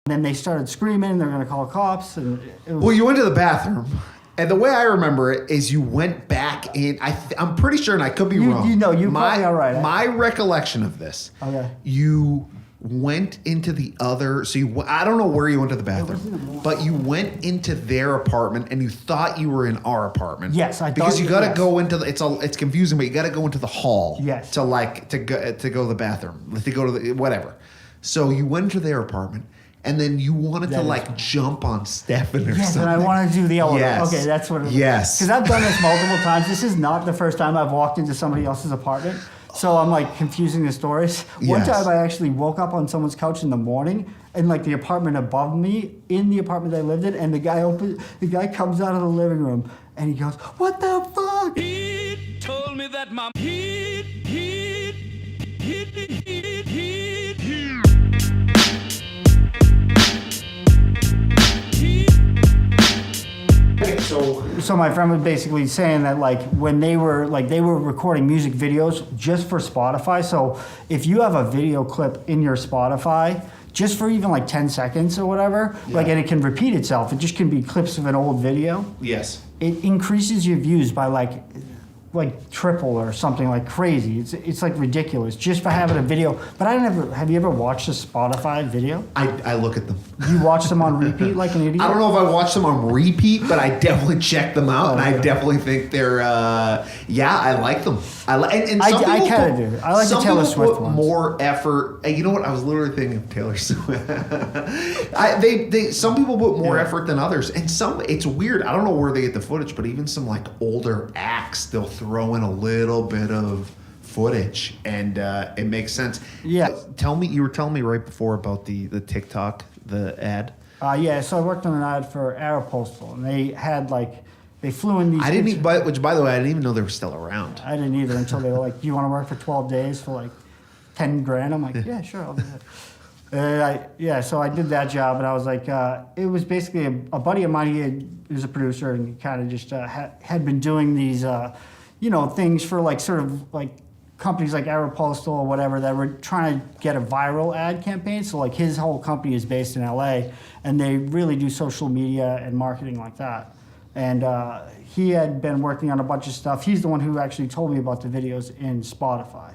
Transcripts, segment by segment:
then they started screaming, they're going to call cops. And well, you went to the bathroom. And the way I remember it is you went back in. I'm pretty sure, and I could be wrong. You probably are right. My recollection of this. Okay. You went into the other. So I don't know where you went to the bathroom, but you went into their apartment, and you thought you were in our apartment. Yes, I thought. Because you got to go into the. It's confusing, but you got to go into the hall. Yes. To go to the bathroom, to go to the whatever. So you went to their apartment. And then you wanted to jump on Stefan or something. Yes, and I wanted to do the elevator. Yes. Okay, that's what it was. Yes. Because I've done this multiple times. This is not the first time I've walked into somebody else's apartment. So I'm like confusing the stories. One time I actually woke up on someone's couch in the morning in like the apartment above me, in the apartment I lived in, and the guy comes out of the living room and he goes, "What the fuck?" He told me that my So my friend was basically saying that like when they were recording music videos just for Spotify. So if you have a video clip in your Spotify, just for even like 10 seconds or whatever, and it can repeat itself. It just can be clips of an old video. Yes. It increases your views by like triple or something like crazy. It's like ridiculous just for having a video. But have you ever watched a Spotify video? I look at them. You watch them on repeat like an idiot? I don't know if I watch them on repeat, but I definitely check them out, and I definitely think they're. I like them. And some people I kind of do. I like the Taylor Swift ones. More effort. You know what? I was literally thinking of Taylor Swift. Some people put more effort than others, and it's weird. I don't know where they get the footage, but even some like older acts, they'll throw in a little bit of footage, and it makes sense. Yeah. You were telling me right before about the TikTok, the ad. So I worked on an ad for Aeropostal, and they had they flew in these. Which by the way, I didn't even know they were still around. I didn't either until they were like, "Do you want to work for 12 days for like $10,000?" I'm like, "Yeah, sure, I'll do that." So I did that job, and I was like, it was basically a buddy of mine. He was a producer, and he kind of just had been doing these, things for like sort of like companies like Aeropostal or whatever that were trying to get a viral ad campaign. So like his whole company is based in LA, and they really do social media and marketing like that. And he had been working on a bunch of stuff. He's the one who actually told me about the videos in Spotify.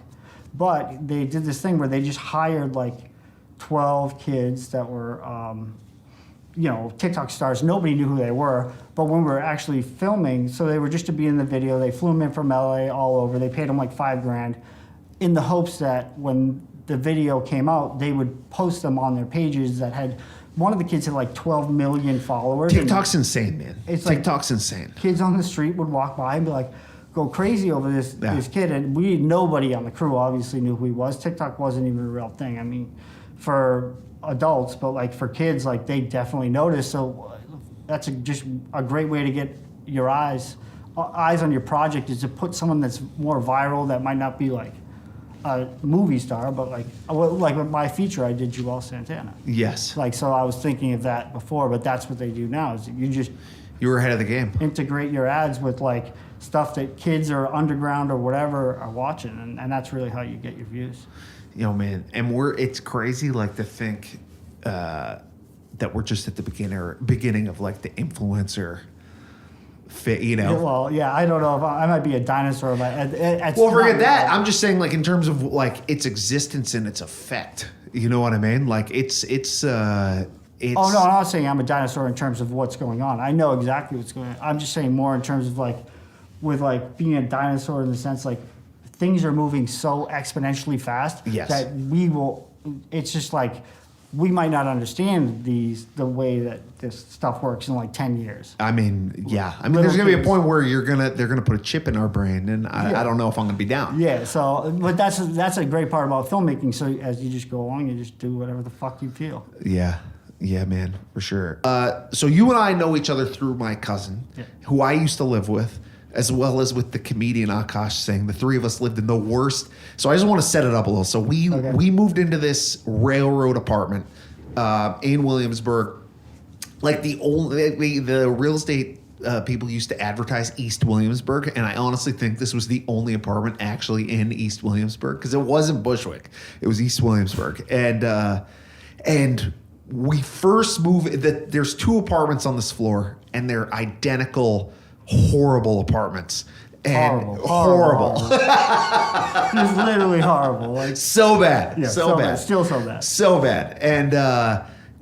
But they did this thing where they just hired like 12 kids that were, TikTok stars. Nobody knew who they were. But when we were actually filming, so they were just to be in the video. They flew them in from LA all over. They paid them like $5,000 in the hopes that when the video came out, they would post them on their pages that had. One of the kids had like 12 million followers. TikTok's insane, man. TikTok's insane. Kids on the street would walk by and be like, go crazy over this kid. And nobody on the crew obviously knew who he was. TikTok wasn't even a real thing. I mean, for adults, but like for kids, like they definitely noticed. So that's just a great way to get your eyes on your project, is to put someone that's more viral that might not be like a movie star, but like with my feature, I did Joel Santana. Yes. So I was thinking of that before, but that's what they do now. Is you were ahead of the game. Integrate your ads with like stuff that kids or underground or whatever are watching, and that's really how you get your views. Man, and it's crazy like to think that we're just at the beginning of like the influencer. Well, yeah, I don't know if I might be a dinosaur, but forget that. I'm just saying, like, in terms of like its existence and its effect. You know what I mean? Like, it's. Oh no, I'm not saying I'm a dinosaur in terms of what's going on. I know exactly what's going on. I'm just saying more in terms of like, with like being a dinosaur in the sense like things are moving so exponentially fast that we will. It's just like. We might not understand the way that this stuff works in like 10 years. I mean, there's gonna be a point where they're gonna put a chip in our brain, and I don't know if I'm gonna be down. Yeah. So, but that's a great part about filmmaking. So as you just go along, you just do whatever the fuck you feel. Yeah, man, for sure. So you and I know each other through my cousin, who I used to live with, as well as with the comedian Akash Singh. The three of us lived in the worst. So I just want to set it up a little. So we moved into this railroad apartment in Williamsburg. Like the real estate people used to advertise East Williamsburg, and I honestly think this was the only apartment actually in East Williamsburg, because it wasn't Bushwick. It was East Williamsburg. And we first move. There's 2 apartments on this floor, and they're identical, horrible apartments. And horrible. It's literally horrible. Like, so bad. yeah, so bad. Still so bad. So bad.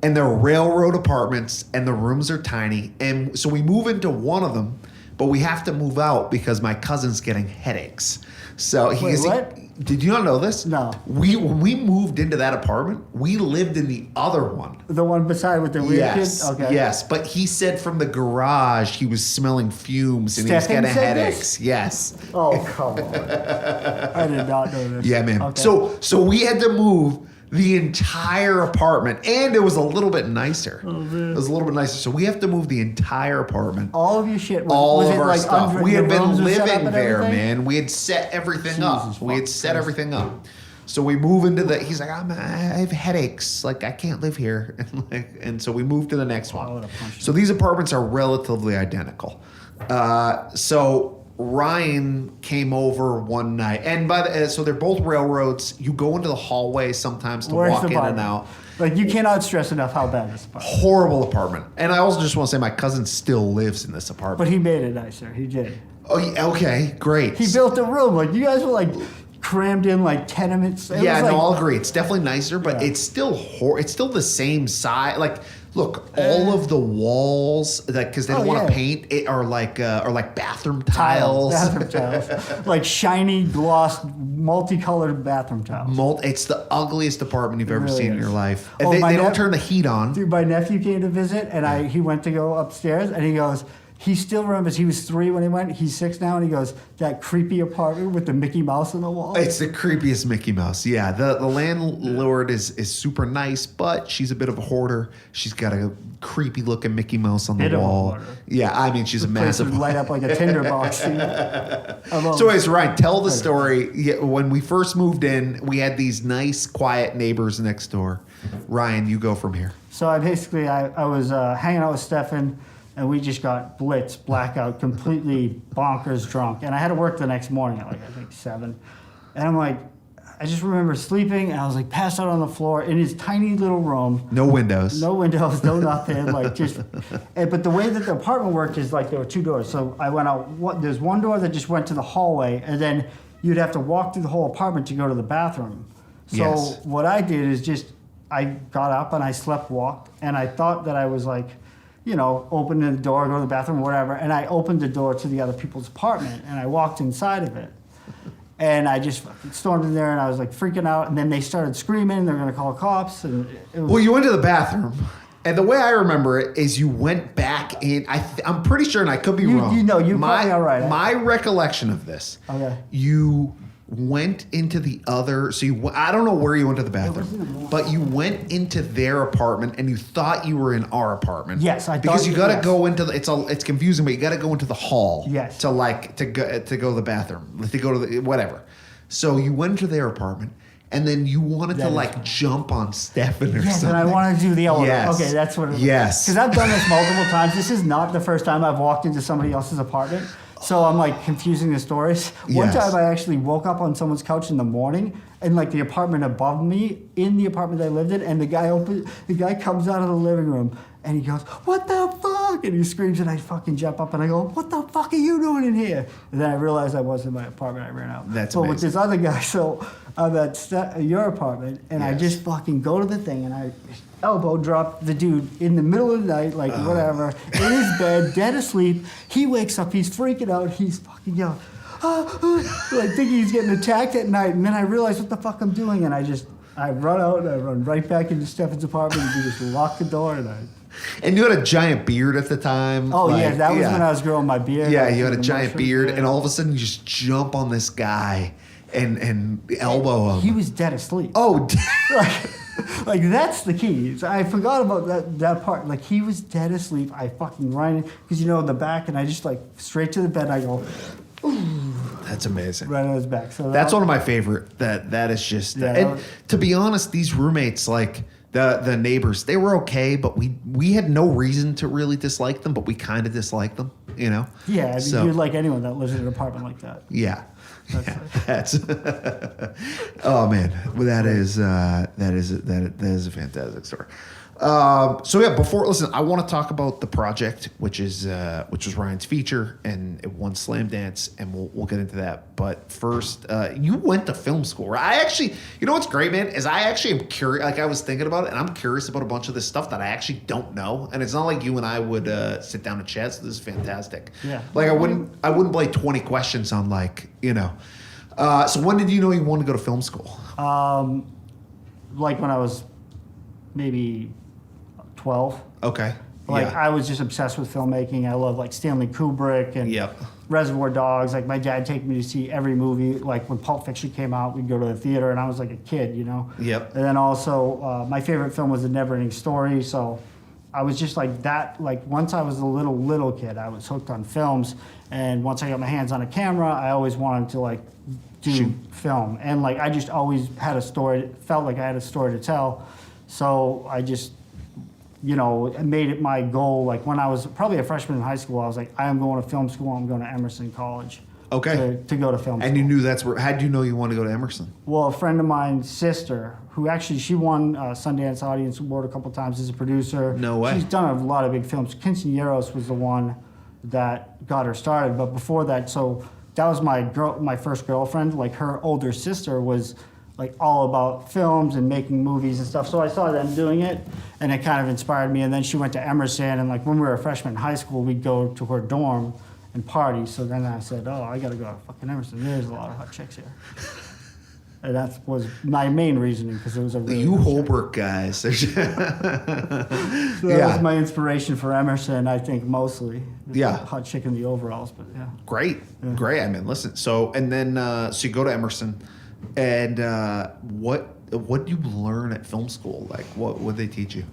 And they're railroad apartments, and the rooms are tiny. And so we move into one of them, but we have to move out because my cousin's getting headaches. So what? Did you not know this? No. When we moved into that apartment, we lived in the other one. The one beside with the weird Yes, kid? Okay. yes. But he said from the garage he was smelling fumes and he was Stefan getting said headaches. this? Yes. Oh, come on. I did not know this. Yeah, man. Okay. So we had to move the entire apartment, and it was a little bit nicer. Oh, man. It was a little bit nicer. So we have to move the entire apartment. All of your shit. All was of it our like stuff. under, We had your rooms been were set up living and there, everything? man. We had set everything up. Jesus We had fuck set Christ. everything up. So we move into he's like, I have headaches. Like, I can't live here. And so we moved to the next I one. would've punched So these apartments are relatively identical. So Ryan came over one night, and so they're both railroads. You go into the hallway sometimes to Where's walk the in apartment? and out. Like, you cannot stress enough how bad this apartment is. Horrible apartment. And I also just want to say my cousin still lives in this apartment. But he made it nicer. He did. Oh, yeah, okay, great. He built a room. Like, you guys were like crammed in like tenements. It Yeah, was no, like, I'll agree. It's definitely nicer, but Yeah. it's still it's still the same size. Like, look, all of the walls, like, because they don't Oh, want to yeah. paint it, are like bathroom tiles. Bathroom tiles. Like shiny, gloss, multicolored bathroom tiles. It's the ugliest apartment you've ever really seen in is. your life. Oh, They my don't nep- turn the heat on. Dude, my nephew came to visit, and he went to go upstairs, and he goes, he still remembers, he was 3 when he went, he's 6 now, and he goes, that creepy apartment with the Mickey Mouse on the wall. It's the creepiest Mickey Mouse. Yeah, the landlord is super nice, but she's a bit of a hoarder. She's got a creepy looking Mickey Mouse on the Bit of a wall. hoarder. Yeah, I mean, she's a The place massive. would light up like a tinderbox. So anyways, Ryan, tell the story. Yeah, when we first moved in, we had these nice, quiet neighbors next door. Ryan, you go from here. So I was hanging out with Stefan, and we just got blitzed, blackout, completely bonkers drunk. And I had to work the next morning at like, I think 7. And I'm like, I just remember sleeping, and I was like passed out on the floor in his tiny little room. No windows. No windows, no nothing. Like just, but the way that the apartment worked is like there were 2 doors. So I went out. There's one door that just went to the hallway, and then you'd have to walk through the whole apartment to go to the bathroom. So Yes. what I did is I got up and I slept walked, and I thought that I was like, opening the door, go to the bathroom, whatever. And I opened the door to the other people's apartment, and I walked inside of it. And I just fucking stormed in there, and I was like freaking out. And then they started screaming, they're going to call cops. And it was, Well, you went to the bathroom, and the way I remember it is you went back in. I'm pretty sure, and I could be wrong. you probably are right. My recollection of this. Okay. You went into the other. So I don't know where you went to the bathroom, but you went into their apartment, and you thought you were in our apartment. Yes, I thought because you got to yes. go into the. It's confusing, but you got to go into the hall. Yes. To go to the bathroom, to go to the whatever. So you went to their apartment. And then you wanted to That is jump on Stefan or yes, something. and I wanted to do the elevator. Yes. Okay, that's what it was. Yes. Because I've done this multiple times. This is not the first time I've walked into somebody else's apartment. So I'm like confusing the stories. One Yes. time I actually woke up on someone's couch in the morning, and like the apartment above me, in the apartment I lived in, and the guy comes out of the living room, and he goes, "What the fuck?" And he screams, and I fucking jump up, and I go, "What the fuck are you doing in here?" And then I realized I was in my apartment. I ran out. That's but with amazing. this other guy, so I'm at your apartment, and I Yes. just fucking go to the thing, and I elbow drop the dude in the middle of the night, like whatever, in his bed, dead asleep. He wakes up, he's freaking out, he's fucking yelling, like thinking he's getting attacked at night. And then I realize what the fuck I'm doing, and I run out, and I run right back into Stefan's apartment, and we just lock the door, and And you had a giant beard at the time. oh yeah, that was when I was growing my beard. Yeah, I was you had a doing the giant mushrooms, beard, yeah. and all of a sudden you just jump on this guy and elbow him. He was dead asleep. Oh, like that's the key. So I forgot about that part. Like he was dead asleep. I fucking ran in because the back, and I just like straight to the bed. And I go that's amazing. right on his back. So That's one of my favorite. That is just. Yeah, and that was- to be honest, these roommates, like the neighbors, they were okay, but we had no reason to really dislike them, but we kind of disliked them. Yeah, I mean, So- you're like anyone that lives in an apartment like that. Yeah. That's oh man, well, that is a fantastic story. So yeah, listen, I want to talk about the project, which was Ryan's feature, and it won Slam Dance, and we'll get into that. But first, you went to film school, right? I actually, you know what's great, man, is I actually am curious. Like I was thinking about it, and I'm curious about a bunch of this stuff that I actually don't know, and it's not like you and I would sit down and chat. So this is fantastic. Yeah. Like I wouldn't play 20 questions on like So when did you know you wanted to go to film school? Like when I was maybe 12. Okay. Like I was just obsessed with filmmaking. I love like Stanley Kubrick and Yep. Reservoir Dogs. Like my dad take me to see every movie. Like when Pulp Fiction came out, we'd go to the theater, and I was like a kid, Yep. And then also my favorite film was The Never-Ending Story. So I was just like that. Like once I was a little kid, I was hooked on films. And once I got my hands on a camera, I always wanted to like do film. And like I just always had a story. Felt like I had a story to tell. So I just made it my goal. Like when I was probably a freshman in high school, I was like, I am going to film school. I'm going to Emerson College. Okay. To go to film school. And you knew that's where, how'd you know you wanted to go to Emerson? Well, a friend of mine's sister, who actually, she won Sundance Audience Award a couple times as a producer. No way. She's done a lot of big films. Quinceañeros was the one that got her started. But before that, so that was my first girlfriend. Like her older sister was like all about films and making movies and stuff. So I saw them doing it, and it kind of inspired me. And then she went to Emerson, and like when we were a freshman in high school, we'd go to her dorm and party. So then I said, oh, I got to go to fucking Emerson. There's a lot of hot chicks here. And that was my main reasoning, because it was a really You good Holbrook guys. So that was my inspiration for Emerson, I think, mostly. Yeah. The hot chick in the overalls, but yeah. Great. I mean, listen. So, and then, so you go to Emerson, and what do you learn at film school? Like, what did they teach you?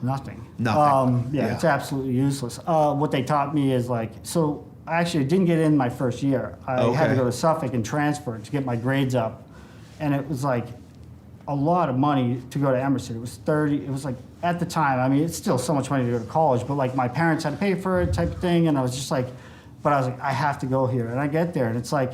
Nothing. Yeah. It's absolutely useless. What they taught me is like, so I actually didn't get in my first year. I had to go to Suffolk and transfer to get my grades up. And it was like a lot of money to go to Emerson. It was like, at the time, I mean, it's still so much money to go to college, but like my parents had to pay for it type of thing. And I was just like, but I was like, I have to go here. And I get there, and it's like,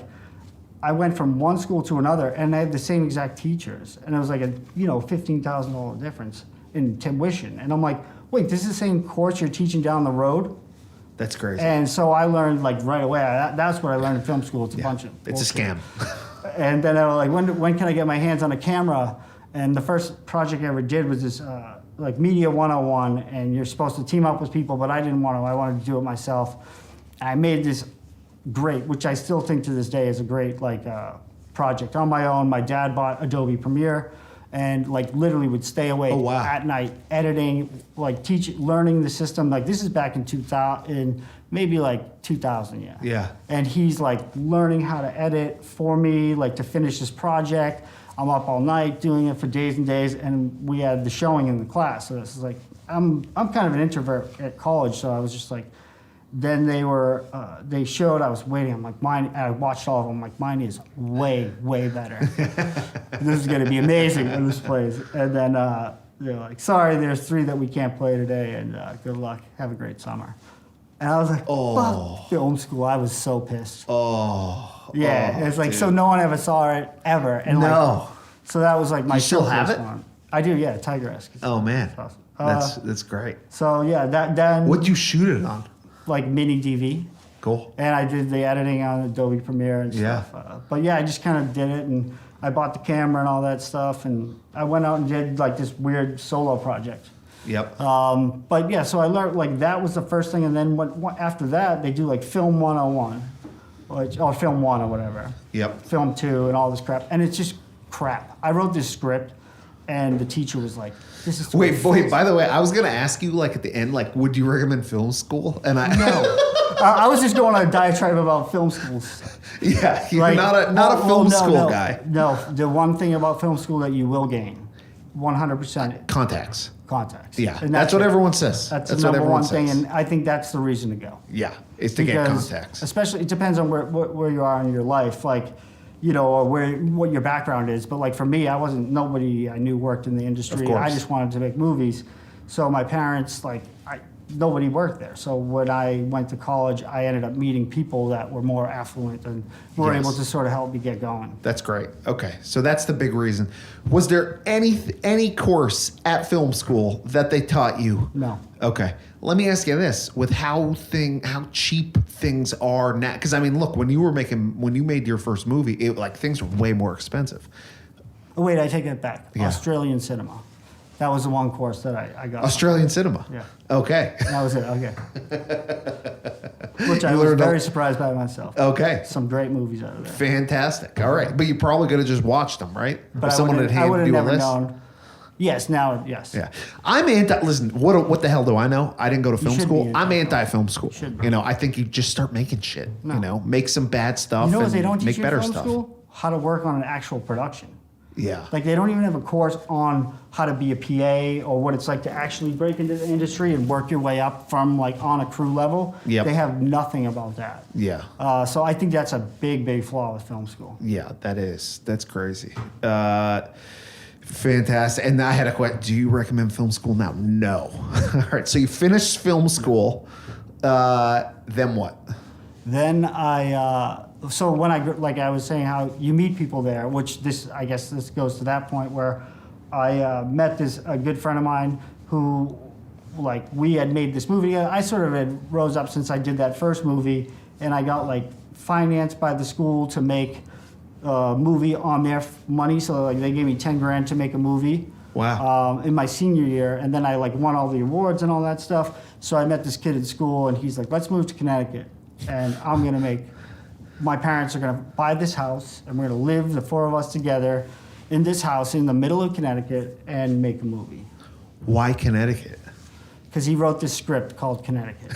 I went from one school to another, and I had the same exact teachers. And it was like a, $15,000 difference in tuition. And I'm like, wait, this is the same course you're teaching down the road? That's crazy. And so I learned like right away. That's what I learned in film school. It's a bunch of It's a bullshit. scam. And then I was like, when can I get my hands on a camera? And the first project I ever did was this like Media 101, and you're supposed to team up with people, but I didn't want to. I wanted to do it myself. And I made this great, which I still think to this day is a great project on my own. My dad bought Adobe Premiere, and like literally would stay awake at night editing, like learning the system. Like this is back in 2000, maybe like 2000, yeah. Yeah. And he's like learning how to edit for me, like to finish this project. I'm up all night doing it for days and days, and we had the showing in the class. So this is like, I'm kind of an introvert at college, so I was just like, then they showed, I was waiting, I'm like, mine, and I watched all of them, I'm like, mine is way, way better. This is gonna be amazing when this plays. And then they're like, sorry, there's 3 that we can't play today, and good luck, have a great summer. And I was like, fuck film school, I was so pissed. It's like, dude. So no one ever saw it, ever. And no. So that was like my You still have it? one. I do, yeah, Tiger-esque. Oh, man. Awesome. That's great. So yeah, then... What'd you shoot it on? Like mini DV. Cool. And I did the editing on Adobe Premiere and stuff. But yeah, I just kind of did it, and I bought the camera and all that stuff, and I went out and did like this weird solo project. Yep. But yeah, so I learned, like, that was the first thing, and then after that, they do like Film 101, or Film 1 or whatever. Yep. Film 2 and all this crap, and it's just crap. I wrote this script, and the teacher was like, this is... Wait, by the way, I was going to ask you, like, at the end, like, would you recommend film school? And I... No. I was just going on a diatribe about film schools. Yeah, you're not a film school guy. No, the one thing about film school that you will gain, 100%. Contacts. Yeah, And that's what everyone says. That's the number one thing, and I think that's the reason to go. Yeah, is to get contacts. Especially, it depends on where you are in your life, like, or what your background is. But like for me, nobody I knew worked in the industry. Of course. I just wanted to make movies. So my parents, nobody worked there. So when I went to college, I ended up meeting people that were more affluent and were Yes. able to sort of help me get going. That's great. Okay, so that's the big reason. Was there any course at film school that they taught you? No. Okay, let me ask you this: with how cheap things are now, because I mean, look, when you made your first movie, things were way more expensive. Oh, wait, I take it back. Yeah. Australian cinema. That was the one course that I got. Australian cinema. Yeah. Okay. That was it. Okay. Which I You was learned very a- surprised by myself. Okay. Some great movies out of there. Fantastic. All right, but you probably could have just watched them, right? But If someone had I would handed have you a never list. known. Yes, now, yes. Yeah, I'm anti. Listen, what the hell do I know? I didn't go to film should school. be I'm anti-film. anti-film school. Should be. You know, I think you just start making shit. No. You know, make some bad stuff. You know what and they don't make teach you better in film stuff. school? How to work on an actual production. Yeah. Like they don't even have a course on how to be a PA or what it's like to actually break into the industry and work your way up from like on a crew level. Yep. They have nothing about that. Yeah. So I think that's a big flaw with film school. Yeah, that's crazy. Fantastic. And I had a question. Do you recommend film school now? No. All right. So you finished film school. Then what? Then so when I was saying how you meet people there, which I guess this goes to that point where I met a good friend of mine who, like, we had made this movie together. I sort of had rose up since I did that first movie, and I got like financed by the school to make a movie on their money. So like they gave me 10 grand to make a movie. Wow. In my senior year, and then I like won all the awards and all that stuff. So I met this kid in school, and he's like, "Let's move to Connecticut, and I'm gonna make. My parents are gonna buy this house, and we're gonna live the four of us together in this house in the middle of Connecticut and make a movie." Why Connecticut? Because he wrote this script called Connecticut.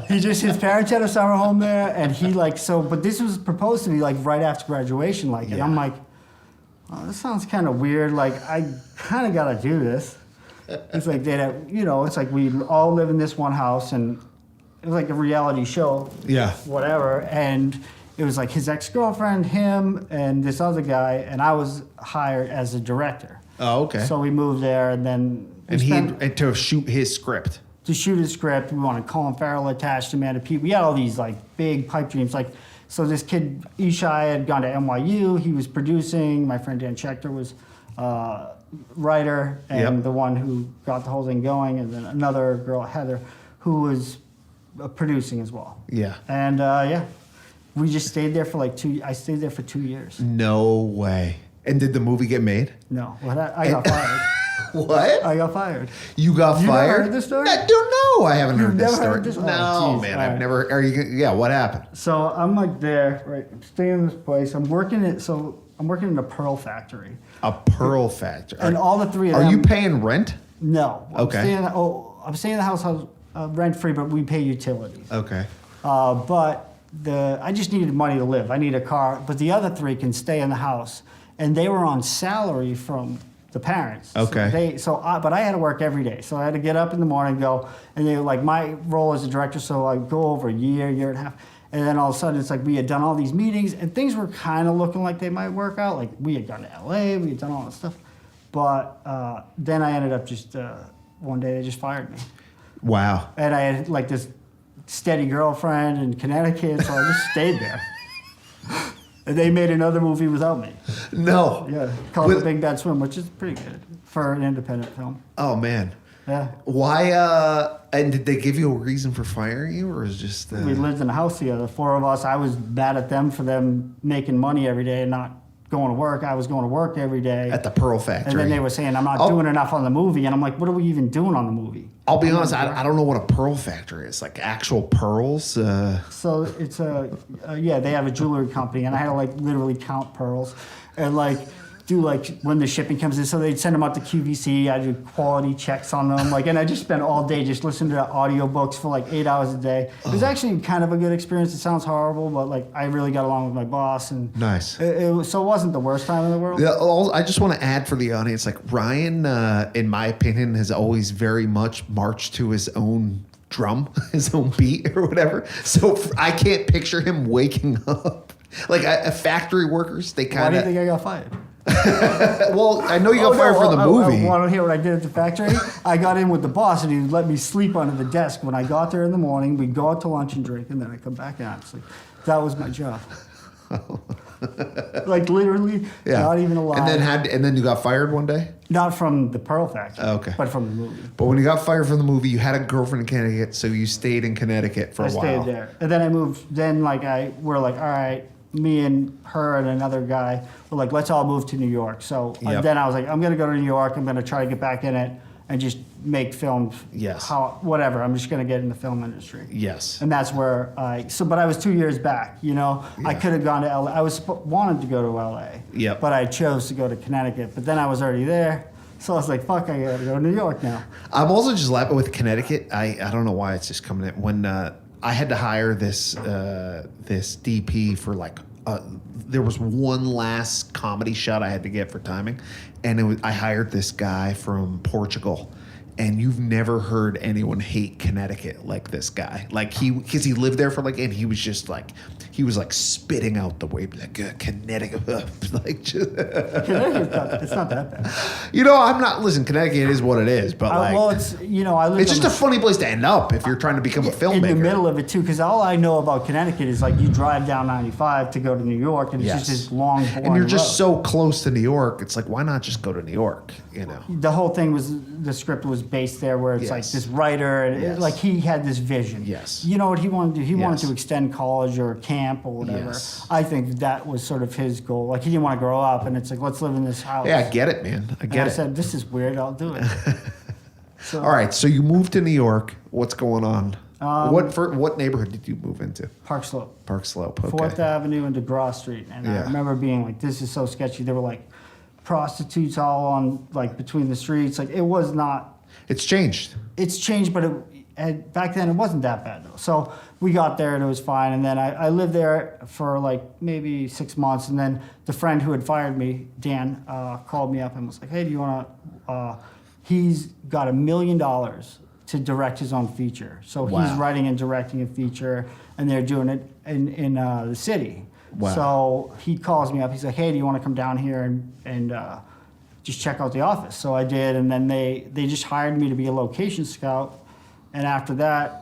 His parents had a summer home there, and but this was proposed to me like right after graduation, like, and Yeah. I'm like, oh, this sounds kind of weird. Like, I kind of got to do this. It's like it's like we all live in this one house, and it was like a reality show. Yeah. Whatever, and it was like his ex-girlfriend, him, and this other guy, and I was hired as a director. Oh, okay. So we moved there, and then and to shoot his script. to shoot his script. We wanted Colin Farrell attached, Amanda Peet. We had all these like big pipe dreams. Like, so this kid Ishai had gone to NYU. He was producing. My friend Dan Schechter was writer and Yep. the one who got the whole thing going. And then another girl, Heather, who was producing as well. Yeah. And we just stayed there for I stayed there for 2 years. No way. And did the movie get made? No, well, I got fired. What? I got fired. You got You never fired? heard this story? I don't know. I haven't You've heard this never story. heard this? Oh, No, geez. man. All I've right. never. Yeah. What happened? So I'm like there, right? I'm staying in this place. I'm working in a pearl factory, A pearl factory. and all the three of Are them. you paying rent? No. Okay. I'm staying in the house rent free, but we pay utilities. Okay. But I just needed money to live. I need a car, but the other three can stay in the house, and they were on salary from the parents. Okay. But I had to work every day. So I had to get up in the morning, go, and they were like my role as a director. So I go over a year and a half, and then all of a sudden it's like we had done all these meetings, and things were kind of looking like they might work out. Like we had gone to LA, we had done all this stuff, but then I ended up just one day they just fired me, Wow. and I had like this steady girlfriend in Connecticut, so I just stayed there. And they made another movie without me. No. Yeah, called With- The Big Bad Swim, which is pretty good for an independent film. Oh man. Yeah. Why? And did they give you a reason for firing you, or is just? We lived in a house together, four of us. I was mad at them for them making money every day and not going to work. I was going to work every day. At the pearl factory. And then they were saying, I'm not Oh. doing enough on the movie. And I'm like, what are we even doing on the movie? I'll be honest. I don't know what a pearl factory is. Like actual pearls. So it's they have a jewelry company, and I had to like literally count pearls and like do like when the shipping comes in. So they'd send them out to QVC. I do quality checks on them, and I just spent all day just listening to audiobooks for like 8 hours a day. It was actually kind of a good experience. It sounds horrible, but like I really got along with my boss, and Nice. It wasn't the worst time in the world. Yeah, I just want to add for the audience, like Ryan, in my opinion, has always very much marched to his own drum, his own beat or whatever. So I can't picture him waking up. Like factory workers, they Why kind do you of. think I got fired? Well, I know you got fired for the movie. Want to hear what I did at the factory? I got in with the boss, and he would let me sleep under the desk. When I got there in the morning, we'd go out to lunch and drink, and then I come back and I'd sleep. That was my job. Like literally, not even a lie. And then you got fired one day? Not from the Pearl Factory, but from the movie. But when you got fired from the movie, you had a girlfriend in Connecticut, so you stayed in Connecticut for a while. I stayed there. And then I moved. Then we're like, all right, me and her and another guy were like, let's all move to New York. So then I was like, I'm going to go to New York. I'm going to try to get back in it and just make films. Yes. Whatever. I'm just going to get in the film industry. Yes. And that's where but I was 2 years back, you know. Yeah. I could have gone to LA. I wanted to go to LA. Yep. But I chose to go to Connecticut. But then I was already there. So I was like, fuck, I got to go to New York now. I'm also just laughing with Connecticut. I don't know why it's just coming in. When I had to hire this DP for there was one last comedy shot I had to get for timing, and I hired this guy from Portugal, and you've never heard anyone hate Connecticut like this guy. Like because he lived there for and he was just he was spitting out the way, Connecticut, It's not that bad. I'm not. Listen, Connecticut is what it is, but it's I live. It's just a funny place to end up if you're trying to become a filmmaker. In the middle of it too, because all I know about Connecticut is you drive down 95 to go to New York, and it's just this long, boring and you're just road. so close to New York. It's why not just go to New York? The whole thing was the script was based there, where it's this writer, and he had this vision. Yes. You know what he wanted to do? He wanted to extend college or camp or whatever. Yes. I think that was sort of his goal. He didn't want to grow up, and it's let's live in this house. Yeah, I get it, man. I said, this is weird. I'll do it. So, all right, so you moved to New York. What's going on? What neighborhood did you move into? Park Slope. Park Slope. Okay. 4th Avenue and DeGraw Street. And I remember being this is so sketchy. There were prostitutes all on between the streets. It was not. It's changed. It's changed, but back then it wasn't that bad though. So we got there and it was fine. And then I lived there for maybe 6 months. And then the friend who had fired me, Dan, called me up and was like, "Hey, do you want to?" He's got $1 million to direct his own feature. So he's writing and directing a feature, and they're doing it in the city. Wow. So he calls me up. He's like, "Hey, do you want to come down here and just check out the office?" So I did, and then they just hired me to be a location scout. And after that,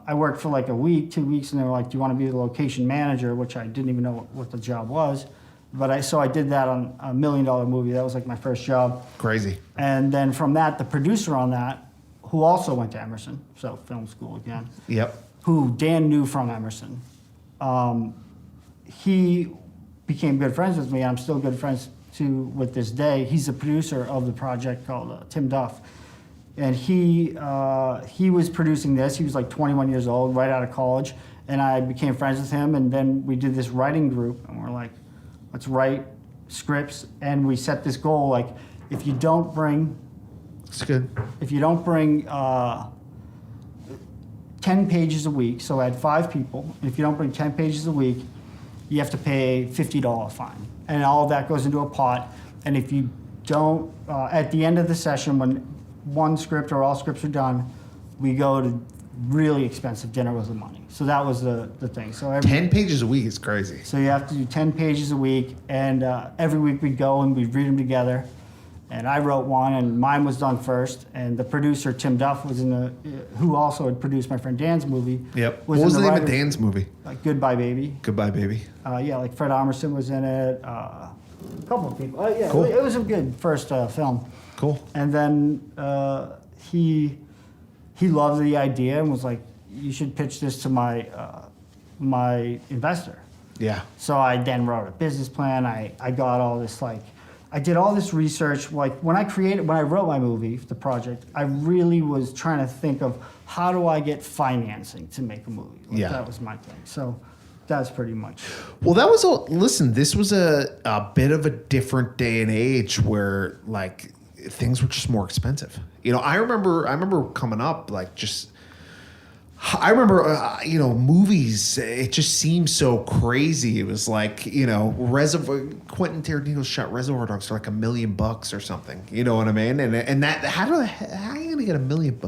I worked for a week, 2 weeks, and they were like, "Do you want to be the location manager?" Which I didn't even know what the job was. But I did that on a $1 million movie. That was my first job. Crazy. And then from that, the producer on that, who also went to Emerson, so film school again. Yep. Who Dan knew from Emerson. He became good friends with me. I'm still good friends with this day. He's the producer of the project called Tim Duff. And he was producing this. He was 21 years old, right out of college. And I became friends with him. And then we did this writing group. And we're like, let's write scripts. And we set this goal, if you don't bring... It's good. If you don't bring 10 pages a week, so I had 5 people. And if you don't bring 10 pages a week, you have to pay $50 fine. And all of that goes into a pot. And if you don't, at the end of the session, when one script or all scripts are done, we go to really expensive dinner with the money. So that was the thing. So 10 pages a week is crazy. So you have to do 10 pages a week, and every week we'd go and we'd read them together. And I wrote one, and mine was done first. And the producer, Tim Duff, was who also had produced my friend Dan's movie. Yep. What was the name of Dan's movie? Goodbye Baby. Goodbye Baby. Fred Armisen was in it. A couple of people. Cool. It was a good first film. Cool. And then he loved the idea and was like, "You should pitch this to my investor." Yeah. So I then wrote a business plan. I got all this I did all this research. When I wrote my movie, the project, I really was trying to think of how do I get financing to make a movie. That was my thing. So that's pretty much. Well, listen, this was a bit of a different day and age where things were just more expensive. I remember coming up I remember, movies. It just seemed so crazy. It was like, Quentin Tarantino shot Reservoir Dogs for like $1 million or something. You know what I mean? And that how are you gonna get $1 million?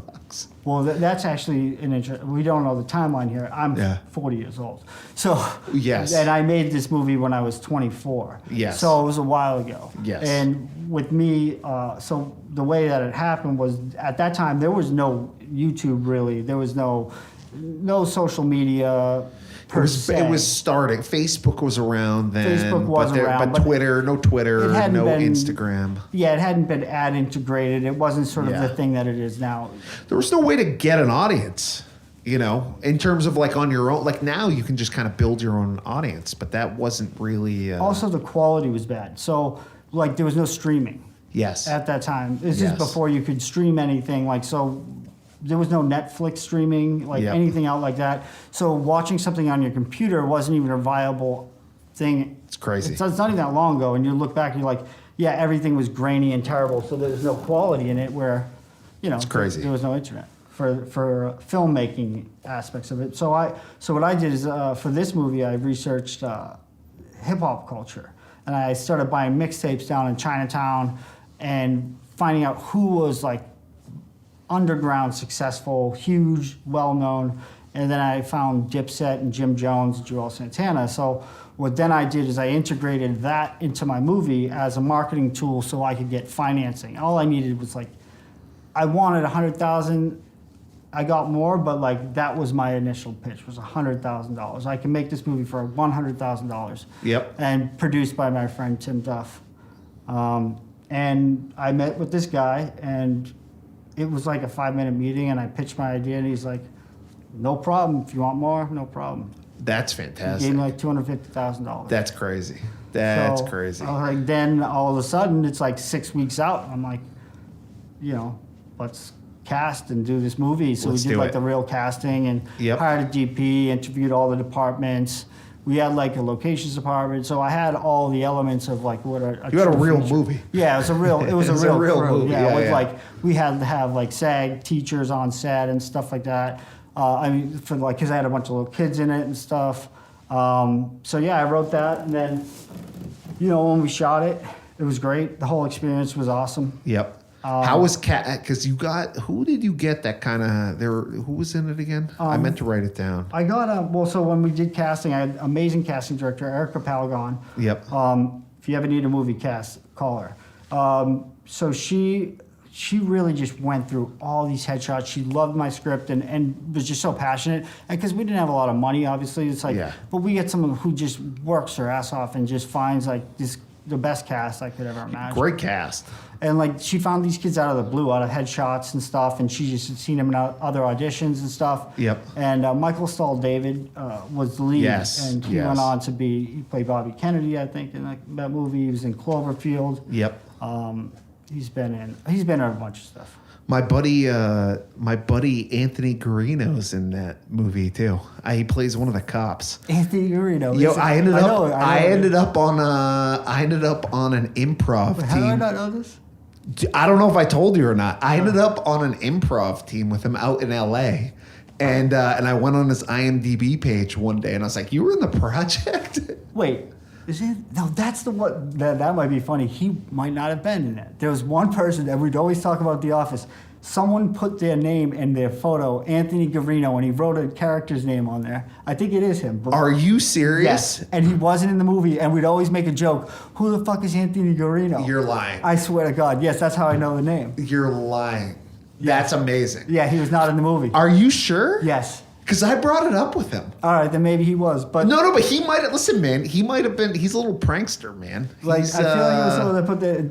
Well, that's actually an interesting. We don't know the timeline here. I'm 40 years old, so yes. And I made this movie when I was 24. Yes. So it was a while ago. Yes. And with me, so the way that it happened was at that time there was no YouTube really. There was no social media. It was starting. Facebook was around then. Facebook was around, but Twitter, no Twitter, no been, Instagram. Yeah, it hadn't been ad integrated. It wasn't sort of the thing that it is now. There was no way to get an audience, in terms of like on your own. Like now you can just kind of build your own audience, but that wasn't really. Also, the quality was bad. So, like, there was no streaming. Yes. At that time. This is before you could stream anything. Like, so there was no Netflix streaming, like anything out like that. So watching something on your computer wasn't even a viable thing. It's crazy. It's not even that long ago. And you look back and you're like, yeah, everything was grainy and terrible. So there's no quality in it where, it's crazy. There was no internet for filmmaking aspects of it. So what I did is for this movie, I researched hip hop culture. And I started buying mixtapes down in Chinatown and finding out who was like underground successful, huge, well-known, and then I found Dipset and Jim Jones and Joel Santana. So what then I did is I integrated that into my movie as a marketing tool so I could get financing. All I needed was I wanted $100,000. I got more, but that was my initial pitch was $100,000. I can make this movie for $100,000. Yep. And produced by my friend Tim Duff. And I met with this guy and it was like a 5-minute meeting and I pitched my idea and he's like, no problem. If you want more, no problem. That's fantastic. He gave me $250,000. That's crazy. That's crazy. I was then all of a sudden it's 6 weeks out. I'm like, let's cast and do this movie. So Let's we did do it. the real casting and hired a DP, interviewed all the departments. We had a locations department, so I had all the elements of what You had a real movie. Yeah, it was a real. It was It was a a real crew. movie. Yeah, Yeah, with we had to have SAG teachers on set and stuff like that. Because I had a bunch of little kids in it and stuff. So yeah, I wrote that, and then when we shot it, it was great. The whole experience was awesome. Yep. How was because who did you get that kind of who was in it again? I meant to write it down. I got so when we did casting, I had amazing casting director Erica Palagon. Yep. If you ever need a movie cast, call her. So she really just went through all these headshots. She loved my script and was just so passionate. And because we didn't have a lot of money, obviously, it's but we get someone who just works her ass off and just finds the best cast I could ever imagine. Great cast. And she found these kids out of the blue, out of headshots and stuff, and she just had seen them in other auditions and stuff. Yep. And Michael Stahl-David was the lead, Yes. and he went on to he played Bobby Kennedy, I think, in that movie. He was in Cloverfield. Yep. He's been in a bunch of stuff. My buddy Anthony Guarino's in that movie too. He plays one of the cops. Anthony Guarino. Yo, I ended up on an improv team. How do I not know this? I don't know if I told you or not. I ended up on an improv team with him out in LA. And I went on his IMDb page one day and I was like, you were in the project? Wait, is it? No, that's the one. That might be funny. He might not have been in it. There was one person that we'd always talk about at The Office. Someone put their name in their photo, Anthony Guarino, and he wrote a character's name on there. I think it is him. But Are you serious? yes, and he wasn't in the movie, and we'd always make a joke. Who the fuck is Anthony Guarino? You're lying. I swear to God. Yes, that's how I know the name. You're lying. That's amazing. Yeah, he was not in the movie. Are you sure? Yes. Because I brought it up with him. All right, then maybe he was. But No, but he might have. Listen, man, he might have been. He's a little prankster, man. I feel like he was someone that put the.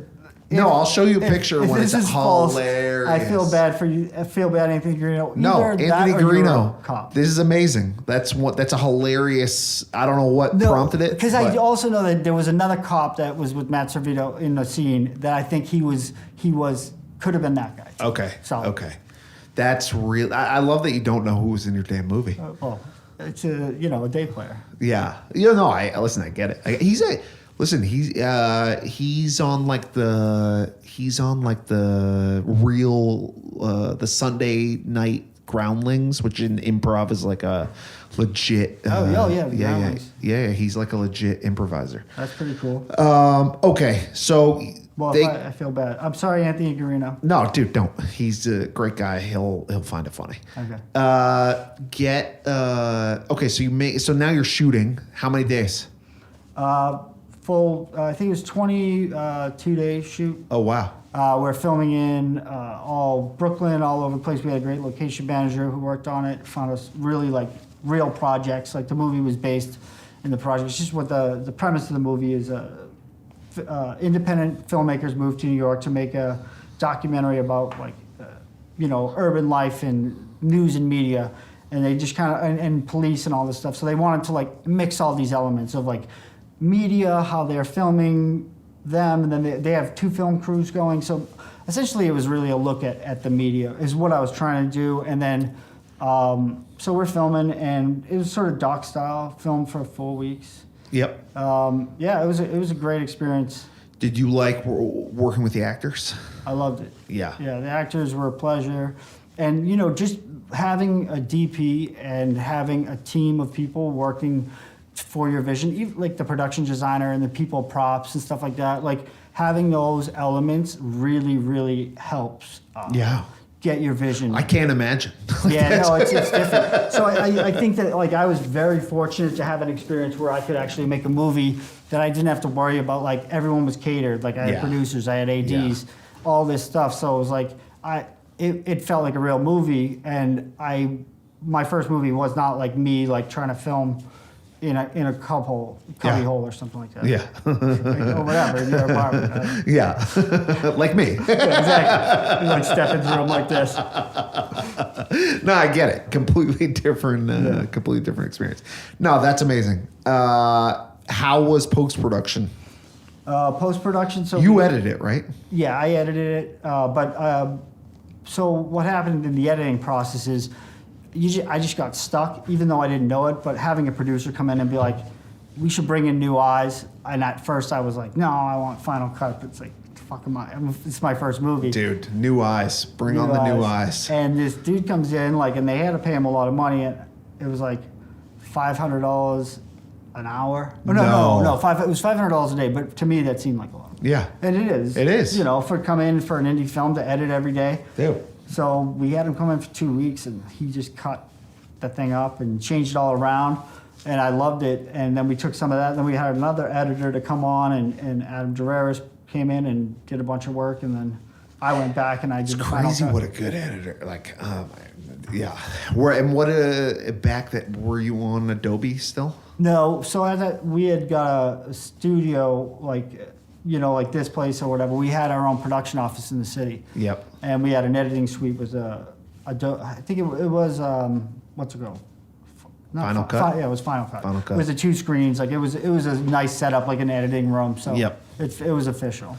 No, I'll show you a picture when it's this is false, hilarious. I feel bad for you. I feel bad, Anthony Guarino. No, Either that Anthony or you're Guarino. a cop. This is amazing. That's a hilarious. I don't know what prompted it. Because I also know that there was another cop that was with Matt Servito in the scene that I think he could have been that guy. Too. Okay. Solid. Okay. That's real. I love that you don't know who was in your damn movie. Well, it's a day player. Yeah. I get it. He's on the real the Sunday night Groundlings, which in improv is like a legit. Yeah. He's like a legit improviser. That's pretty cool. Okay, so Well, I feel bad. I'm sorry, Anthony Garino. no, dude, don't. He's a great guy. He'll find it funny. Okay. Okay, so now you're shooting. How many days? Full. I think it was 22-day shoot. Oh wow. We're filming in all Brooklyn, all over the place. We had a great location manager who worked on it. Found us really like real projects. Like the movie was based in the project. It's just what the premise of the movie is. Independent filmmakers moved to New York to make a documentary about like urban life and news and media, and they just kind of and police and all this stuff. So they wanted to like mix all these elements of like media, how they're filming them, and then they have 2 film crews going. So essentially it was really a look at the media is what I was trying to do. And then so we're filming, and it was sort of doc style, filmed for 4 weeks. Yep. Yeah, it was a great experience. Did you like working with the actors? I loved it. Yeah. Yeah, the actors were a pleasure. And, just having a DP and having a team of people working for your vision, even like the production designer and the people props and stuff like that, like having those elements really, really helps. Get your vision. I can't imagine. Yeah, no, it's different. So I think that like I was very fortunate to have an experience where I could actually make a movie that I didn't have to worry about. Like everyone was catered. Like I had producers, I had ADs, all this stuff. So it was like it felt like a real movie. And my first movie was not like me like trying to film in a cubby hole or something like that. Yeah. Or whatever, in your apartment. Yeah. Like me. Yeah, exactly. You like step into a room like this. No, I get it. Completely different experience. No, that's amazing. How was post-production? Post-production, so You edited it, right? Yeah, I edited it. So what happened in the editing process is I just got stuck, even though I didn't know it, but having a producer come in and be like, we should bring in new eyes. And at first I was like, no, I want Final Cut. But it's like, fuck am I? It's my first movie. Dude, new eyes. Bring on the new eyes. And this dude comes in, like, and they had to pay him a lot of money. And it was like $500 an hour. Oh, no. It was $500 a day. But to me, that seemed like a lot. Yeah. And it is. It is. For come in for an indie film to edit every day. Dude. So we had him come in for 2 weeks, and he just cut the thing up and changed it all around, and I loved it. And then we took some of that, and then we had another editor to come on, and Adam Dureris came in and did a bunch of work, and then I went back and I did the final Crazy cut. what a good editor. Like, yeah. Were you on Adobe still? No, so we had got a studio, like this place or whatever. We had our own production office in the city. Yep. And we had an editing suite with I think it was what's it called? Final Cut? Yeah, it was Final Cut. Final Cut. It was the 2 screens. Like it was a nice setup, like an editing room. So Yep. it was official.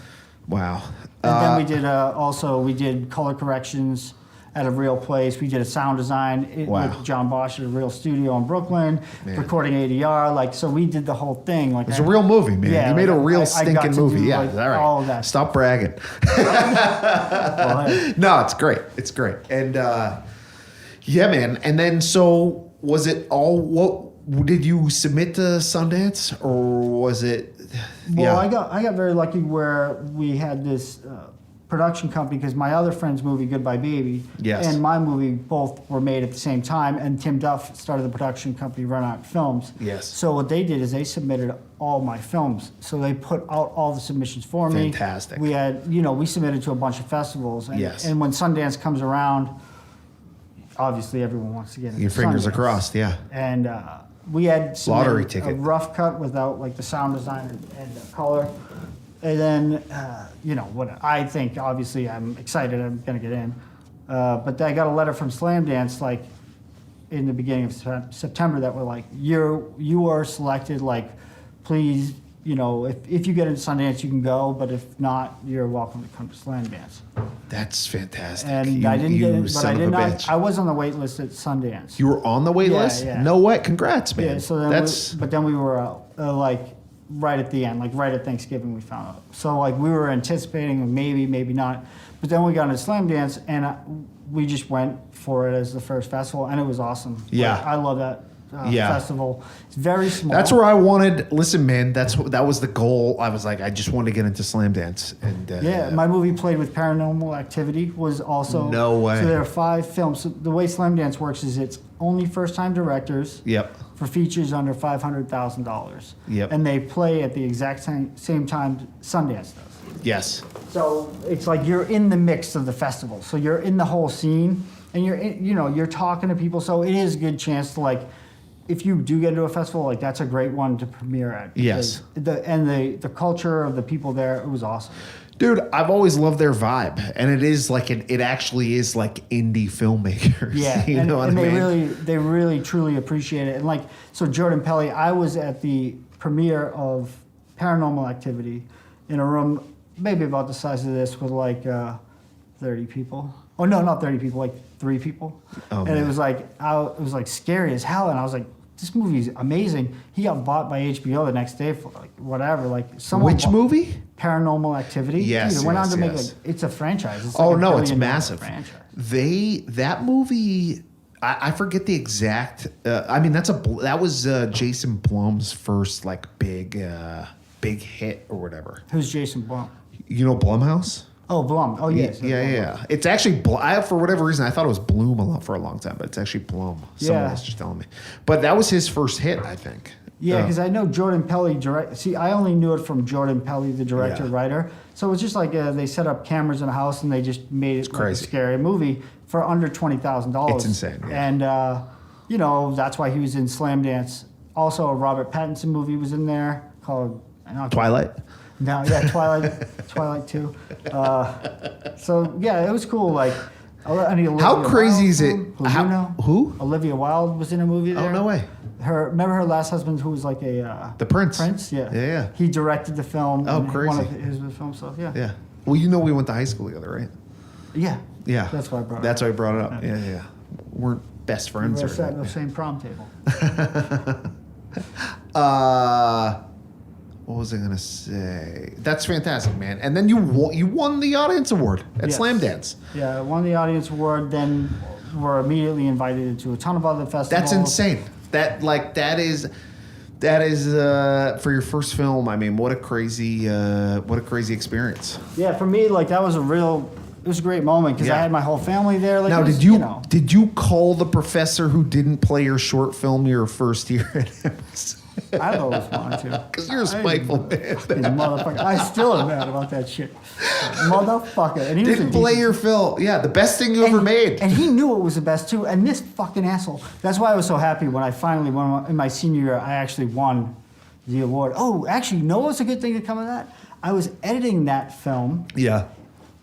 Wow. And then we did color corrections at a real place. We did a sound design with John Bosch at a real studio in Brooklyn, recording ADR. Like, so we did the whole thing. Like, it's a real movie, man. Yeah, you made a real I stinking movie. Yeah, like, all right. all of that. Stop bragging. Well, hey. No, it's great. It's great. And yeah, man. And then so was it all? What did you submit to Sundance, or was it? Well, I got very lucky where we had this production company, because my other friend's movie, Goodbye Baby, and my movie both were made at the same time, and Tim Duff started the production company, Run Out Films. Yes. So what they did is they submitted all my films. So they put out all the submissions for me. Fantastic. We had, we submitted to a bunch of festivals. And, Yes. and when Sundance comes around, obviously everyone wants to get into Your fingers Sundance. are crossed, yeah. And we had Lottery submitted ticket. a rough cut without like the sound design and the color. And then, what I think, obviously, I'm excited I'm going to get in. But I got a letter from Slamdance, like, in the beginning of September that were like, you are selected, like, please, if you get into Sundance, you can go, but if not, you're welcome to come to Slamdance. That's fantastic. And I didn't get it, but I did not. Bitch. I was on the wait list at Sundance. You were on the wait list? Yeah. No way. Congrats, man. Yeah, so then but then we were like right at the end, like right at Thanksgiving, we found out. So like we were anticipating maybe not, but then we got into Slamdance, and we just went for it as the first festival, and it was awesome. Yeah. Like, I love that Yeah. festival. It's very small. That's where I wanted. Listen, man, that was the goal. I was like, I just want to get into slam dance, and Yeah, my movie Played with Paranormal Activity was also... No way. So there are 5 films. So the way Slam Dance works is it's only first-time directors Yep. for features under $500,000. Yep. And they play at the exact same time Sundance does. Yes. So it's like you're in the mix of the festival. So you're in the whole scene, and you're talking to people. So it is a good chance to, like, if you do get into a festival, like, that's a great one to premiere at. Yes. The culture of the people there, it was awesome. Dude, I've always loved their vibe, and it is like it actually is like indie filmmakers. Yeah, you know what I mean? they really truly appreciate it. And like, so Jordan Pelly, I was at the premiere of Paranormal Activity in a room maybe about the size of this with like 30 people. Oh no, not 30 people, like 3 people. Oh, and man. it was like scary as hell. And I was like, this movie's amazing. He got bought by HBO the next day for like whatever. Like someone Which movie? Paranormal Activity. Yes, Dude, it went on yes, to make yes. it's a franchise. It's Oh like a no, it's billion-dollar massive. franchise. That movie, I forget the exact. I mean, that was Jason Blum's first like big hit or whatever. Who's Jason Blum? You know Blumhouse? Oh, Blum. Oh, yes. Yeah. It's actually for whatever reason I thought it was Bloom for a long time, but it's actually Blum. Someone Yeah. was just telling me. But that was his first hit, I think. Yeah, because I know Jordan Pelly direct. See, I only knew it from Jordan Pelly, the director Yeah. writer. So it was just like they set up cameras in a house and they just made it like a crazy. scary movie for under $20,000. It's insane, yeah. And that's why he was in Slam Dance. Also, a Robert Pattinson movie was in there called Twilight. No, yeah, Twilight 2. So yeah, it was cool. Like, How crazy is it? Who? Olivia Wilde was in a movie there. Oh, no way. Remember her last husband, who was like a The Prince. Prince, yeah. Yeah. He directed the film. Oh, and crazy. One of his films, so yeah. Yeah. Well, we went to high school together, right? Yeah. Yeah. That's why I brought it That's up. why I brought it up. Yeah. Weren't best We friends were or sat at anything. the same prom table. What was I gonna say? That's fantastic, man. And then you won the audience award at Yes. Slam Dance. Yeah, I won the audience award, then were immediately invited into a ton of other festivals. That's insane. That is for your first film. I mean, what a crazy experience. Yeah, for me, like, that was it was a great moment because I Yeah. had my whole family there. Like, Now, it was, did you call the professor who didn't play your short film your first year at MSU? I've always wanted to. Because you're a spiteful man. Fucking motherfucker. I still am mad about that shit. Motherfucker. And he was a Didn't play decent- your film. Yeah, the best thing you ever made. And he knew it was the best too. And this fucking asshole. That's why I was so happy when I finally won in my senior year. I actually won the award. Oh, actually, you know what's a good thing to come of that? I was editing that film Yeah.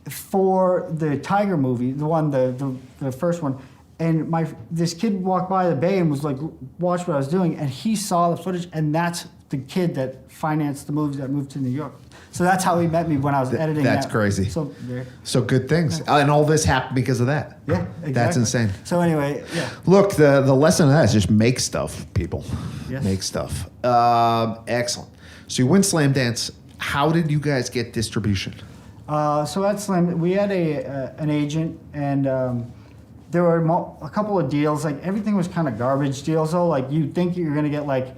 for the Tiger movie, the first one. And this kid walked by the bay and was like, watch what I was doing. And he saw the footage, and that's the kid that financed the movies that moved to New York. So that's how he met me when I was editing That's that. crazy. So, yeah. So good things. And all this happened because of that. Yeah, exactly. That's insane. So anyway, yeah. Look, the lesson of that is just make stuff, people. Yes. Make stuff. Excellent. So you win Slam Dance. How did you guys get distribution? So at Slam, we had an agent, and there were a couple of deals. Like, everything was kind of garbage deals, though. Like, you think you're gonna get like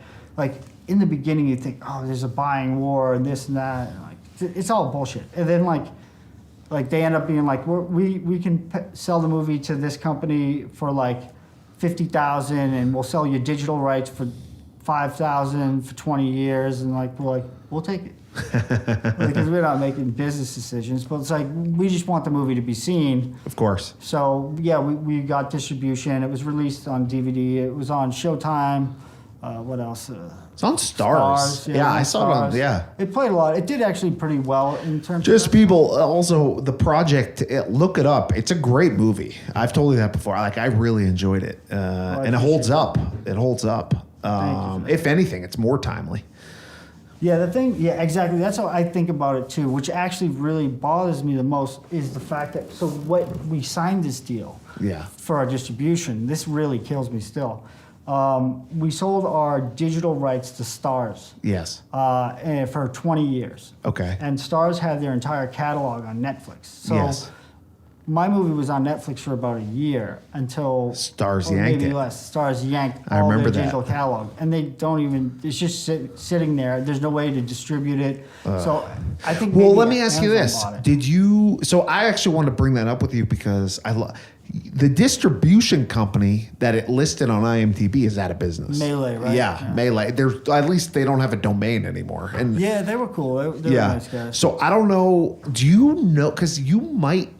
in the beginning, you think, oh, there's a buying war and this and that. And, like, it's all bullshit. And then like they end up being like, we can sell the movie to this company for like $50,000, and we'll sell you digital rights for $5,000 for 20 years, and like we're like, we'll take it. Because we're not making business decisions, but it's like we just want the movie to be seen. Of course. So yeah, we got distribution. It was released on DVD. It was on Showtime. What else? It's on Stars. it was Yeah, on I saw it on. Stars. Yeah. It played a lot. It did actually pretty well in terms Just of people. Also, the project. Look it up. It's a great movie. I've told you that before. I really enjoyed it, and it holds up. It holds up. Thank you. If anything, it's more timely. Yeah, exactly. That's how I think about it too, which actually really bothers me the most is the fact that, so what, we signed this deal Yeah. for our distribution. This really kills me still. We sold our digital rights to Stars Yes. and for 20 years. Okay. And Stars had their entire catalog on Netflix. So Yes. my movie was on Netflix for about a year until Stars or yanked maybe it. less. Stars yanked I all remember their that. digital catalog, and they don't even. It's just sitting there. There's no way to distribute it. So I think. Well, maybe let me ask you Amazon this: bought it. Did you? So I actually want to bring that up with you because the distribution company that it listed on IMDb is out of business. Melee, right? Yeah, Melee. There's at least they don't have a domain anymore. And Yeah, they were cool. They were nice guys. So I don't know. Do you know? Because you might.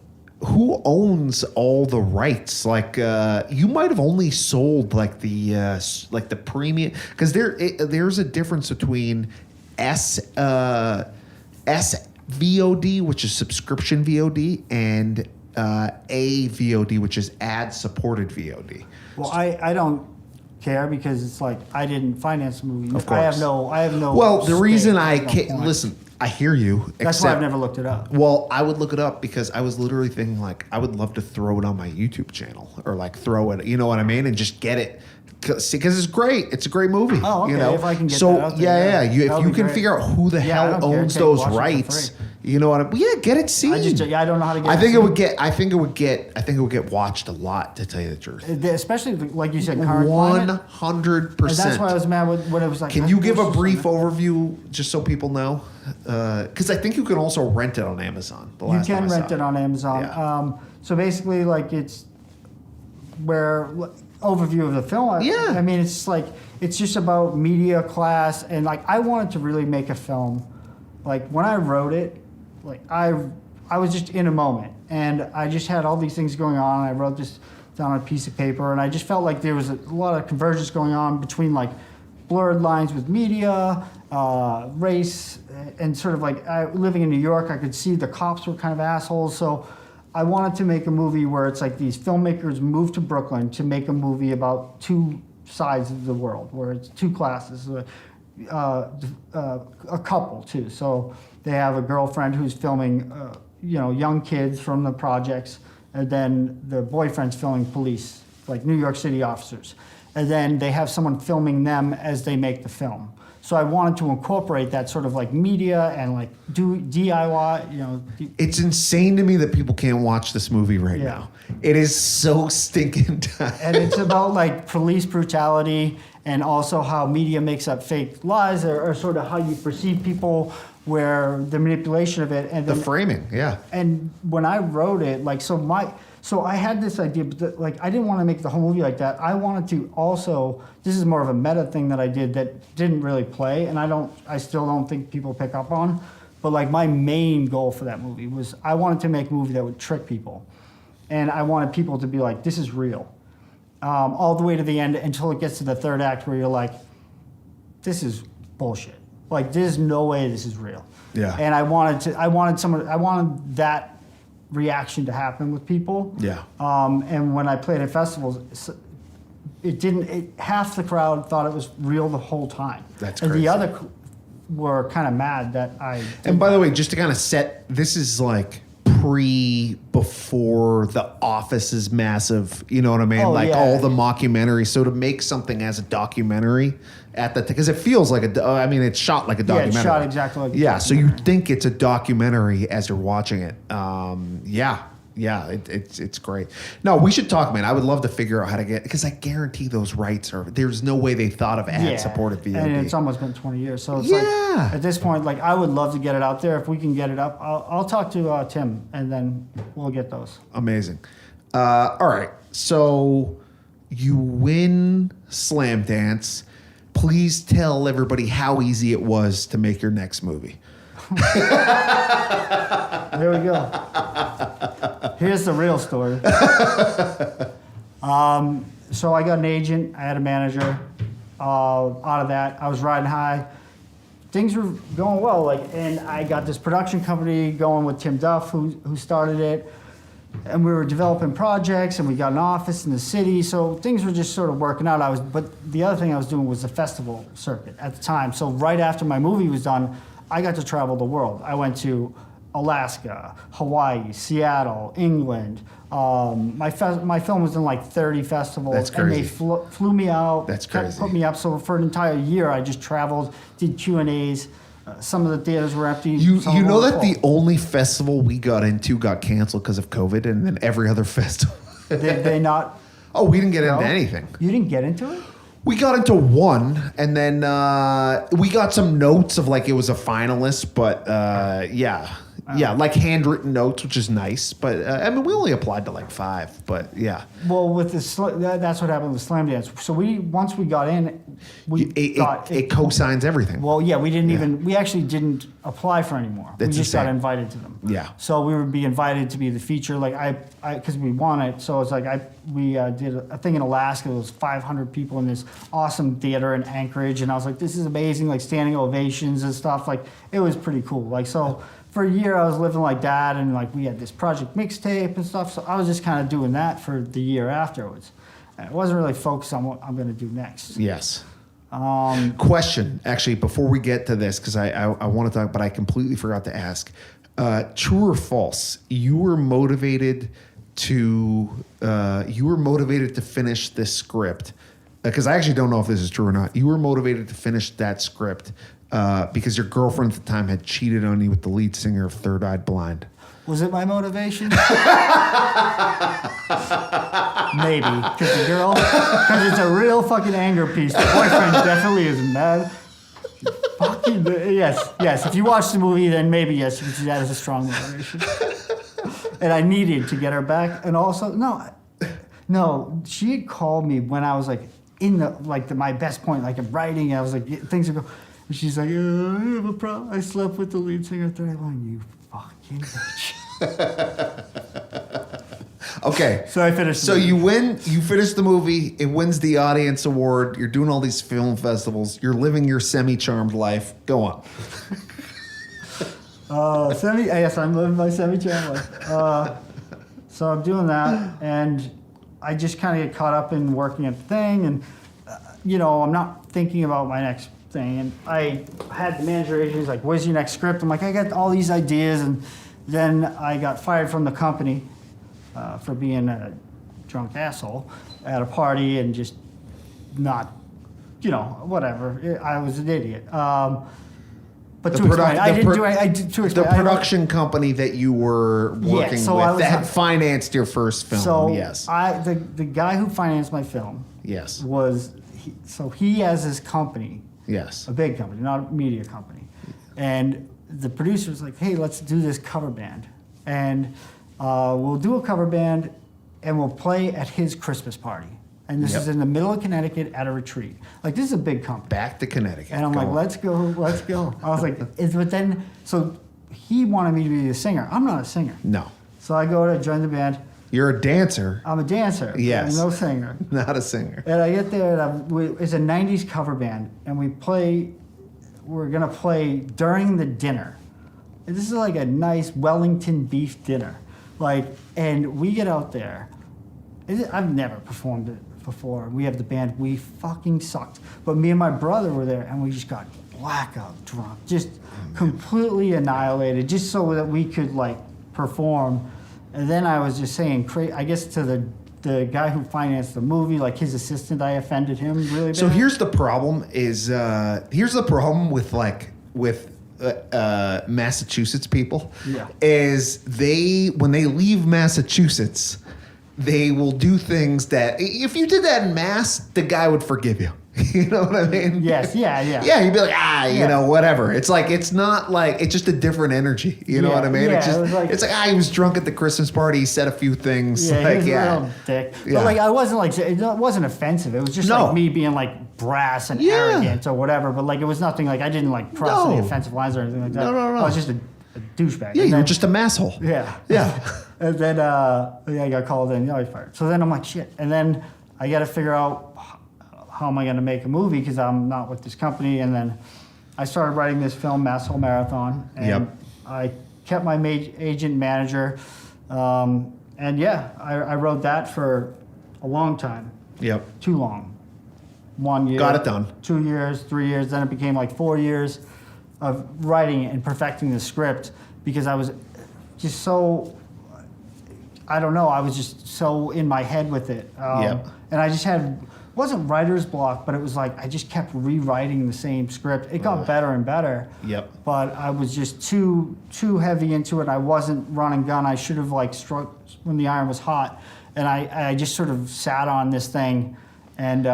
Who owns all the rights? Like you might have only sold like the premium. Because there's a difference between SVOD, which is subscription VOD, and AVOD, which is ad-supported VOD. Well, I don't care because it's like I didn't finance the movie. Of course. I have no. Well, the reason I stake, no can't point. listen, I hear you. That's why I've never looked it up. Well, I would look it up because I was literally thinking like I would love to throw it on my YouTube channel or like throw it, you know what I mean, and just get it. Because it's great. It's a great movie. Oh, okay. You know? If I can get so that out there, yeah. that If would you be can great. figure out who the Yeah, I hell don't care. owns Take those watch it for rights, free. you know what I mean? Yeah, get it seen. I don't know how to get. I think it it would get. I think it would get watched a lot. To tell you the truth, especially like you said, current climate. 100%. And that's why I was mad when it was like. Can you give a this is brief something- overview just so people know? Because I think you can also rent it on Amazon. The You last can time I rent saw it on Amazon. Yeah. So basically, like it's where overview of the film. Yeah. I mean, it's just about media class, and like I wanted to really make a film. Like when I wrote it, like I was just in a moment, and I just had all these things going on. And I wrote this down on a piece of paper, and I just felt like there was a lot of convergence going on between like blurred lines with media, race, and sort of like living in New York, I could see the cops were kind of assholes. So I wanted to make a movie where it's like these filmmakers moved to Brooklyn to make a movie about two sides of the world, where it's two classes, a couple too. So they have a girlfriend who's filming, young kids from the projects, and then the boyfriend's filming police, like New York City officers. And then they have someone filming them as they make the film. So I wanted to incorporate that sort of like media and like do DIY, It's insane to me that people can't watch this movie right Yeah. now. It is so stinking time. and it's about like police brutality and also how media makes up fake lies or sort of how you perceive people, where the manipulation of it and The then, framing, yeah. and when I wrote it, like so I had this idea, but like I didn't want to make the whole movie like that. I wanted to also. This is more of a meta thing that I did that didn't really play, and I still don't think people pick up on. But like my main goal for that movie was I wanted to make a movie that would trick people, and I wanted people to be like, "This is real," all the way to the end until it gets to the third act where you're like, "This is bullshit." Like there's no way this is real. Yeah. And I wanted that reaction to happen with people. Yeah. And when I played at festivals, half the crowd thought it was real the whole time. That's and crazy. the other were kind of mad that I did And by that. the way, just to kind of set, this is like before The Office is massive, you know what I mean? Oh, like yeah. all the mockumentaries. So to make something as a documentary because it feels like it's shot like a Yeah, it's documentary. shot exactly like a Yeah, so you documentary. think it's a documentary as you're watching it. It's great. No, we should talk, man. I would love to figure out how to get, because I guarantee those rights there's no way they thought of ad-supported VOD. And it's almost been 20 years. So it's Yeah. like, at this point, like I would love to get it out there. If we can get it up, I'll talk to Tim, and then we'll get those. Amazing. All right. So you win Slam Dance. Please tell everybody how easy it was to make your next movie. There we go. Here's the real story. So I got an agent. I had a manager. Out of that, I was riding high. Things were going well. And I got this production company going with Tim Duff, who started it. And we were developing projects, and we got an office in the city. So things were just sort of working out. But the other thing I was doing was the festival circuit at the time. So right after my movie was done, I got to travel the world. I went to Alaska, Hawaii, Seattle, England. My film was in like 30 festivals. That's And they crazy. flew me out. That's kept- crazy. Put me up. So for an entire year, I just traveled, did Q&As. Some of the theaters were empty. You some of them know were that full. the only festival we got into got canceled because of COVID, and then every other festival. Did they not? Oh, we didn't get No? into anything. You didn't get into it? We got into one, and then we got some notes of like it was a finalist, but yeah, like handwritten notes, which is nice. But I mean, we only applied to like 5, but yeah. Well, with that's what happened with Slam Dance. So once we got in, It co-signs everything. Well, yeah, we actually didn't apply for any more. We It's the just got same. invited to them. Yeah. So we would be invited to be the feature, like because we won it. So it's like we did a thing in Alaska. There was 500 people in this awesome theater in Anchorage, and I was like, this is amazing, like standing ovations and stuff. Like it was pretty cool. Like so. For a year, I was living like that, and like we had this project mixtape and stuff. So I was just kind of doing that for the year afterwards. And I wasn't really focused on what I'm going to do next. Yes. Question, actually, before we get to this, because I want to talk, but I completely forgot to ask. True or false? You were motivated to finish this script, because I actually don't know if this is true or not. You were motivated to finish that script because your girlfriend at the time had cheated on you with the lead singer of Third Eye Blind. Was it my motivation? Maybe. Because it's a real fucking anger piece. The boyfriend definitely is mad. Fucking, yes. If you watch the movie, then maybe yes, you can see that as a strong motivation. And I needed to get her back. And also, no, she had called me when I was like in my best point, like in writing. I was like, things are going. And she's like, I have a problem. I slept with the lead singer of Third Eye Blind. You fucking bitch. Okay. So I finished. So you win. You finish the movie. It wins the audience award. You're doing all these film festivals. You're living your semi-charmed life. Go on. Yes, I'm living my semi-charmed life. So I'm doing that, and I just kind of get caught up in working at the thing, and I'm not thinking about my next thing. And I had the manager, he's like, "Where's your next script?" I'm like, "I got all these ideas," and then I got fired from the company for being a drunk asshole at a party and just not, whatever. I was an idiot. But to explain, the production company that you were working with that had financed your first film. So yes. The guy who financed my film. Yes. He has his company. Yes. A big company, not a media company. And the producer was like, "Hey, let's do this cover band. And we'll do a cover band and we'll play at his Christmas party. And this is in the middle of Connecticut at a retreat. Like, this is a big company." Back to Connecticut. And I'm like, let's go. I was like, but then, so he wanted me to be the singer. I'm not a singer. No. So I go to join the band. You're a dancer. I'm a dancer. Yes. I'm no singer. Not a singer. And I get there, and it's a 90s cover band, and we're going to play during the dinner. And this is like a nice Wellington beef dinner. And we get out there. I've never performed it before. We have the band. We fucking sucked. But me and my brother were there, and we just got blackout drunk. Just completely annihilated, just so that we could, perform. And then I was just saying, I guess to the guy who financed the movie, his assistant, I offended him really bad. So here's the problem with Massachusetts people. Yeah. Is when they leave Massachusetts, they will do things that if you did that in Mass, the guy would forgive you. You know what I mean? Yes, yeah. Yeah, you'd be like, whatever. It's not like, it's just a different energy. You know what I mean? Yeah, it's like, he was drunk at the Christmas party. He said a few things. Yeah, he was a real dick. Yeah. But I wasn't it wasn't offensive. It was just me being brass and arrogant or whatever. But it was nothing I didn't cross any offensive lines or anything like that. No. I was just a douchebag. Yeah, you were just a masshole. Yeah. Yeah. And then I got called in. I was fired. So then I'm like, shit. And then I got to figure out, how am I going to make a movie, because I'm not with this company. And then I started writing this film, Masshole Marathon. And I kept my agent manager. I wrote that for a long time. Yep. Too long. 1 year. Got it done. 2 years, 3 years. Then it became 4 years of writing and perfecting the script, because I was just so... I don't know. I was just so in my head with it. Yep. And I just wasn't writer's block, but it was like I just kept rewriting the same script. It got better and better. Yep. But I was just too heavy into it. I wasn't run and gun. I should have like struck when the iron was hot. And I just sort of sat on this thing and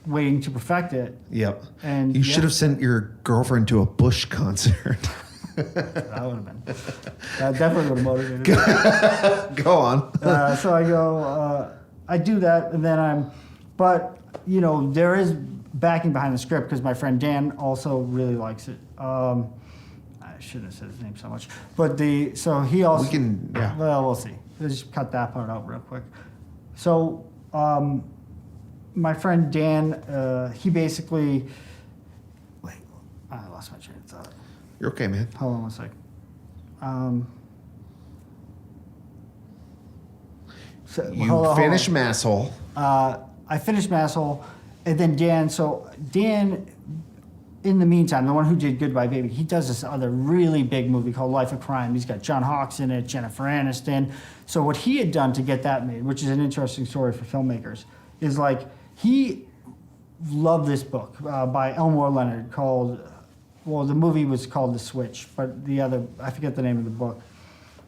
waiting to perfect it. Yep. And you should have sent your girlfriend to a Bush concert. That would have been. That definitely would have motivated me. Go on. So I go, I do that, and then but you know, there is backing behind the script because my friend Dan also really likes it. I shouldn't have said his name so much, but so he also. We can, yeah. Well, we'll see. Let's just cut that part out real quick. So, my friend Dan, he basically. Wait, I lost my train of thought. You're okay, man. Hold on one sec. You finished Masshole. I finished Masshole, and then Dan, in the meantime, the one who did Goodbye Baby, he does this other really big movie called Life of Crime. He's got John Hawkes in it, Jennifer Aniston. So what he had done to get that made, which is an interesting story for filmmakers, is like he loved this book by Elmore Leonard called, well, the movie was called The Switch, but the other, I forget the name of the book.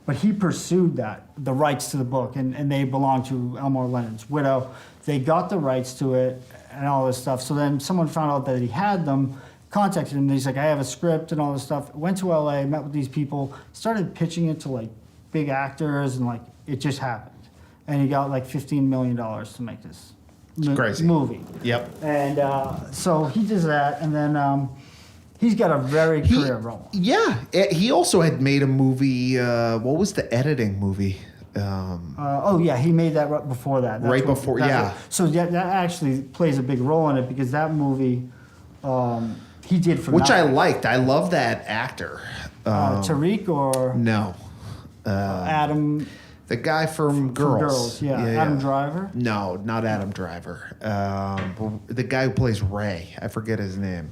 But he pursued the rights to the book, and they belonged to Elmore Leonard's widow. They got the rights to it and all this stuff. So then someone found out that he had them, contacted him, and he's like, I have a script and all this stuff. Went to LA, met with these people, started pitching it to like big actors, and like it just happened. And he got like $15 million to make this Crazy. movie. Yep. And so he does that, and then he's got a very career role. Yeah. He also had made a movie. What was the editing movie? He made that right before that. So that actually plays a big role in it because that movie he did for which I nothing. liked. I love that actor. Tariq or No. Adam. The guy from Girls. Adam Driver. No, not Adam Driver. The guy who plays Ray. I forget his name.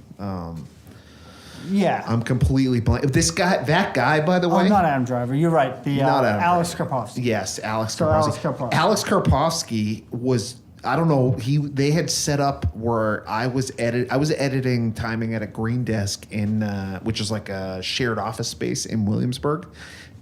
Yeah. I'm completely blank. That guy, by the way. Not Adam Driver. You're right. Not Adam Alex Driver. Karpovsky. Yes, Alex So Karpovsky. Alex Karpovsky was, I don't know, they had set up where I was editing timing at a green desk in which is like a shared office space in Williamsburg.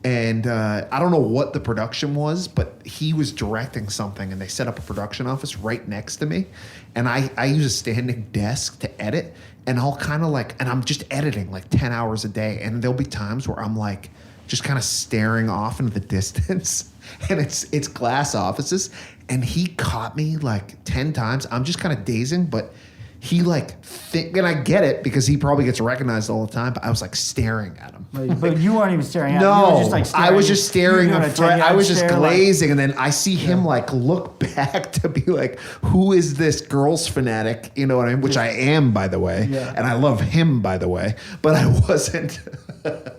And I don't know what the production was, but he was directing something, and they set up a production office right next to me. And I use a standing desk to edit, and I'll kind of like, and I'm just editing like 10 hours a day. And there'll be times where I'm like, just kind of staring off into the distance, and it's glass offices. And he caught me like 10 times. I'm just kind of dazing, but he like and I get it because he probably gets recognized all the time, but I was like staring at him. But you weren't even staring at him. No, You were just, like, staring. I was just staring. I was just glazing, and then I see him Yeah. like look back to be like, "Who is this girls fanatic?" You know what I mean? Which I am, by the way, Yeah. and I love him, by the way. But I wasn't.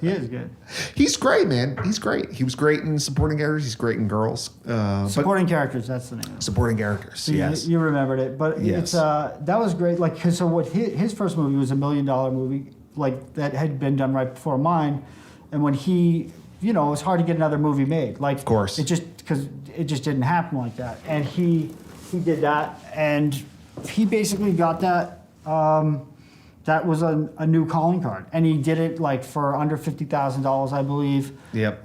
He is good. He's great, man. He's great. He was great in supporting characters. He's great in Girls. Supporting characters, that's the name. Supporting characters. So Yes. you remembered it, but Yes. it's that was great. Like, 'cause so what his first movie was $1 million movie, like that had been done right before mine, and when he, it was hard to get another movie made. Like, Of course. it just didn't happen like that, and he did that, and he basically got that. That was a new calling card, and he did it like for under $50,000, I believe. Yep.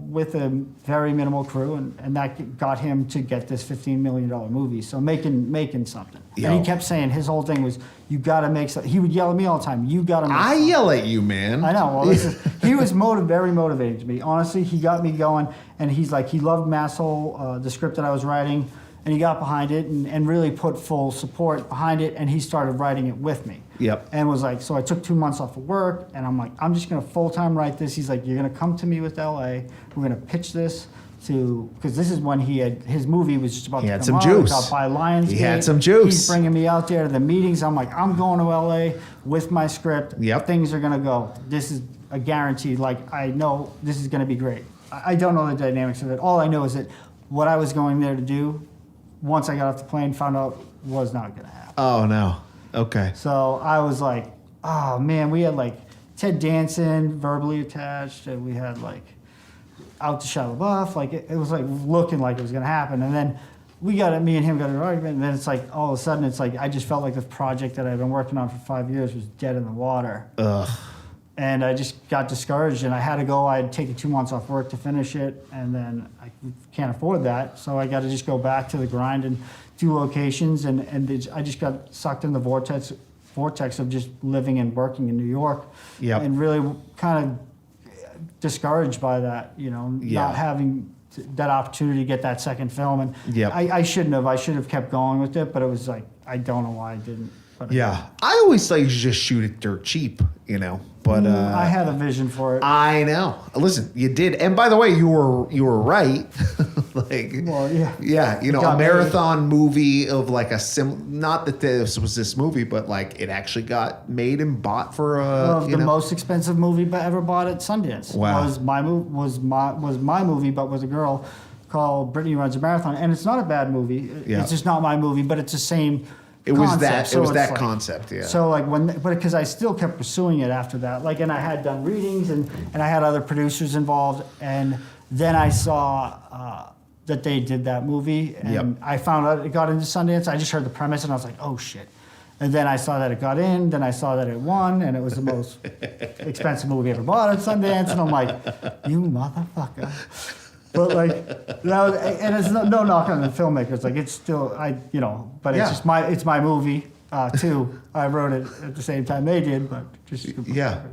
With a very minimal crew, and that got him to get this $15 million movie. So making something. Yo. And he kept saying his whole thing was, "You got to make something." He would yell at me all the time, "You got to make." I something." yell at you, man. I know. Well, he was very motivating to me. Honestly, he got me going, and he's like, he loved Masshole, the script that I was writing, and he got behind it and really put full support behind it, and he started writing it with me. Yep. And was like, so I took 2 months off of work, and I'm like, I'm just gonna full-time write this. He's like, you're gonna come to me with LA. We're gonna pitch this because this is when his movie was just about He to had come some out. juice. Got by Lionsgate. He had some juice. He's bringing me out there to the meetings. I'm like, I'm going to LA with my script. Yep. Things are gonna go. This is a guarantee. Like, I know this is gonna be great. I don't know the dynamics of it. All I know is that what I was going there to do, once I got off the plane, found out was not gonna happen. Oh no. Okay. So I was like, oh man, we had like Ted Danson verbally attached, and we had like out to Shia LaBeouf. Like it was like looking like it was gonna happen, and then me and him got in an argument, and then it's like all of a sudden it's like I just felt like this project that I've been working on for 5 years was dead in the water. Ugh. And I just got discouraged, and I had to go. I had taken 2 months off work to finish it, and then I can't afford that, so I got to just go back to the grind and do locations, and I just got sucked in the vortex of just living and working in New York, and really kind of discouraged by that, not having that opportunity to get that second film, and I shouldn't have. I should have kept going with it, but it was like I don't know why I didn't. But I always thought you should just shoot it dirt cheap, But I had a vision for it. I know. Listen, you did, and by the way, you were right. A marathon movie of like not that this was this movie, but like it actually got made and bought for the most expensive movie ever bought at Sundance. Wow. was my movie, but with a girl called Brittany Runs a Marathon, and it's not a bad movie. It's just not my movie, but it's the same. It was concept. that concept, yeah. So like because I still kept pursuing it after that, like, and I had done readings and I had other producers involved, and then I saw that they did that movie, and I found out it got into Sundance. I just heard the premise and I was like, oh shit. And then I saw that it got in, then I saw that it won, and it was the most expensive movie ever bought at Sundance, and I'm like, you motherfucker. But like, and it's no knock on the filmmakers. Like it's still, but it's just it's my movie too. I wrote it at the same time they did, but just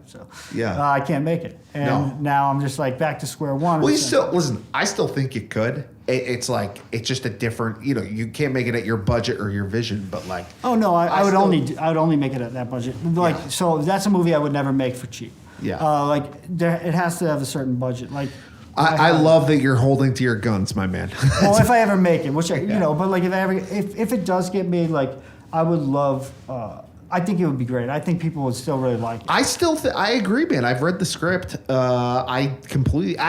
so I can't make it, and now I'm just like back to square one. Well, listen. I still think you could. It's like it's just a different. You can't make it at your budget or your vision, but like. Oh no, I would only make it at that budget. Like so, that's a movie I would never make for cheap. Yeah. It has to have a certain budget. Like. I love that you're holding to your guns, my man. Well, if I ever make it, which but like if it does get made, like I would love. I think it would be great. I think people would still really like it. I agree, man. I've read the script. I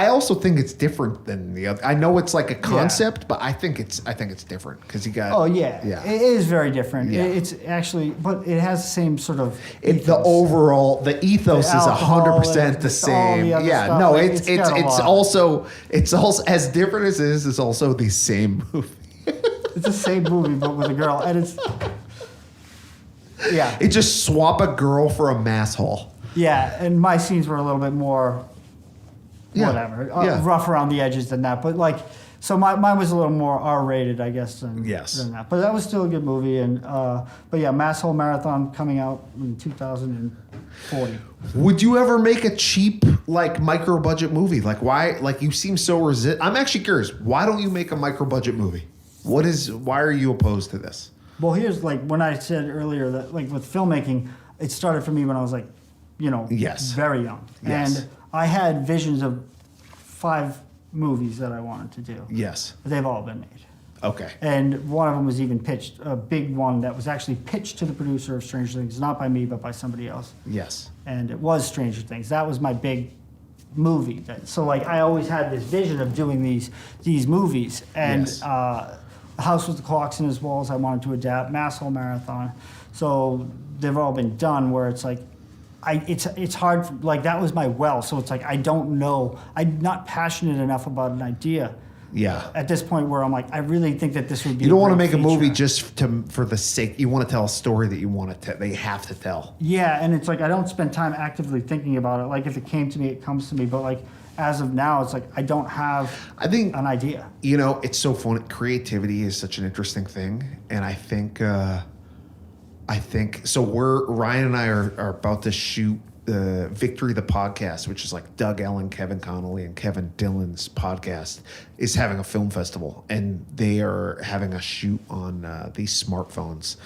also think it's different than the other. I know it's like a concept, but I think it's different because you got. Oh yeah. It is very different. Yeah. It's actually, but it has the same sort of. The ethos is 100% the same. Yeah, no, it's also as different as it is. It's also the same movie. It's the same movie, but with a girl, and it's. Yeah. It just swap a girl for a Masshole. Yeah, and my scenes were a little bit more, rough around the edges than that. But like, so mine was a little more R-rated, I guess, than that. But that was still a good movie. And Masshole Marathon coming out in 2040. Would you ever make a cheap like micro budget movie? Like why? Like you seem so I'm actually curious. Why don't you make a micro budget movie? Why are you opposed to this? Well, here's like when I said earlier that like with filmmaking, it started for me when I was like, very young. Yes. And I had visions of 5 movies that I wanted to do. Yes. But they've all been made. Okay. And one of them was even pitched, a big one that was actually pitched to the producer of Stranger Things, not by me, but by somebody else. Yes. And it was Stranger Things. That was my big movie. So like I always had this vision of doing these movies. And The House with the Clocks in His Walls, I wanted to adapt. Masshole Marathon. So they've all been done where it's like, it's hard, like that was my well. So it's like, I don't know. I'm not passionate enough about an idea. Yeah. At this point where I'm like, I really think that this would be. You don't want to make a movie just for the sake. You want to tell a story that you want to. They have to tell. Yeah, and it's like I don't spend time actively thinking about it. Like if it came to me, it comes to me. But like as of now, it's like I don't have. an idea. It's so fun. Creativity is such an interesting thing, and I think so. Ryan and I are about to shoot Victory the podcast, which is like Doug Ellen, Kevin Connolly, and Kevin Dillon's podcast, is having a film festival, and they are having a shoot on these smartphones,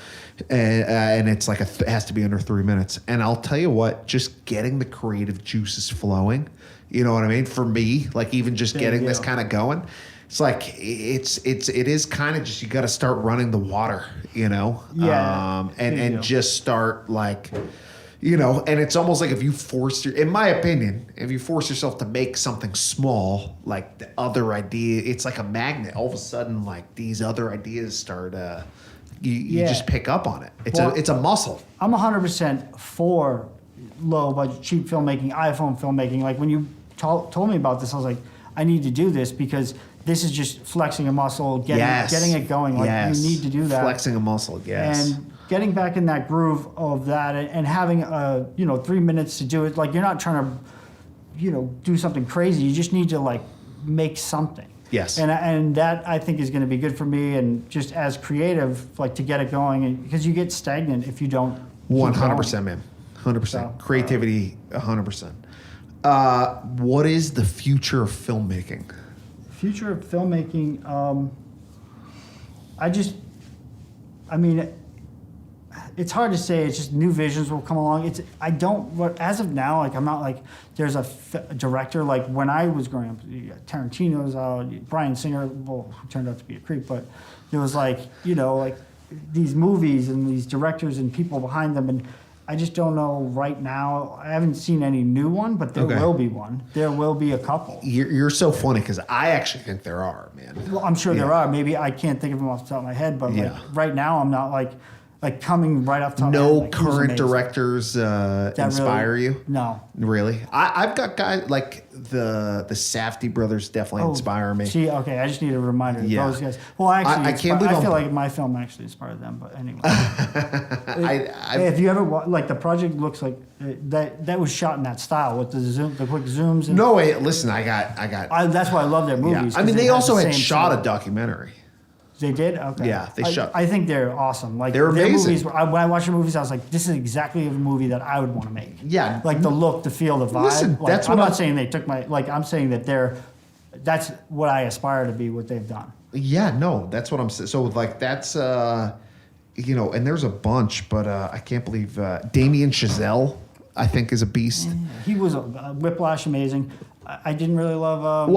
and it's like it has to be under 3 minutes. And I'll tell you what, just getting the creative juices flowing, you know what I mean? For me, like even just getting this kind of going. It's like it is kind of just you got to start running the water, and just start like, and it's almost like if you in my opinion, if you force yourself to make something small, like the other idea, it's like a magnet. All of a sudden, like these other ideas start, you just pick up on it. It's a muscle. I'm 100% for low budget, cheap filmmaking, iPhone filmmaking. Like when you told me about this, I was like, I need to do this because this is just flexing a muscle, getting it going. Like you need to do that. Flexing a muscle, yes. And getting back in that groove of that and having 3 minutes to do it. Like you're not trying to, do something crazy. You just need to like make something. Yes. And that I think is going to be good for me and just as creative, like to get it going, and because you get stagnant if you don't. 100%, man. 100%. So, Creativity, 100%. What is the future of filmmaking? Future of filmmaking. It's hard to say. It's just new visions will come along. As of now, like I'm not like there's a director like when I was growing up. Tarantino's Bryan Singer, who turned out to be a creep, but there was like these movies and these directors and people behind them, and I just don't know right now. I haven't seen any new one, but there will be one. There will be a couple. You're so funny because I actually think there are, man. Well, I'm sure there are. Maybe I can't think of them off the top of my head, but like right now I'm not like coming right off the top of my head. No current directors inspire you? No. Really? I've got guys like the Safdie brothers definitely inspire me. See, okay, I just need a reminder. Yeah. Those guys. Well, actually, I can't believe I feel like my film actually inspired them, but anyway. I if you ever like the project looks like that was shot in that style with the quick zooms. And, no, wait, listen, I got. That's why I love their movies. I mean, they also had shot feel. a documentary. They did? Okay. Yeah, they shot. I think they're awesome. Like they're amazing. Movies, when I watched the movies, I was like, this is exactly a movie that I would want to make. Yeah. Like the look, the feel, the vibe. Listen, like, that's I'm what not saying they took I'm saying that that's what I aspire to be, what they've done. Yeah, no, that's what I'm saying. So like that's and there's a bunch, but I can't believe Damien Chazelle, I think, is a beast. Yeah, he was Whiplash amazing. I didn't really love. The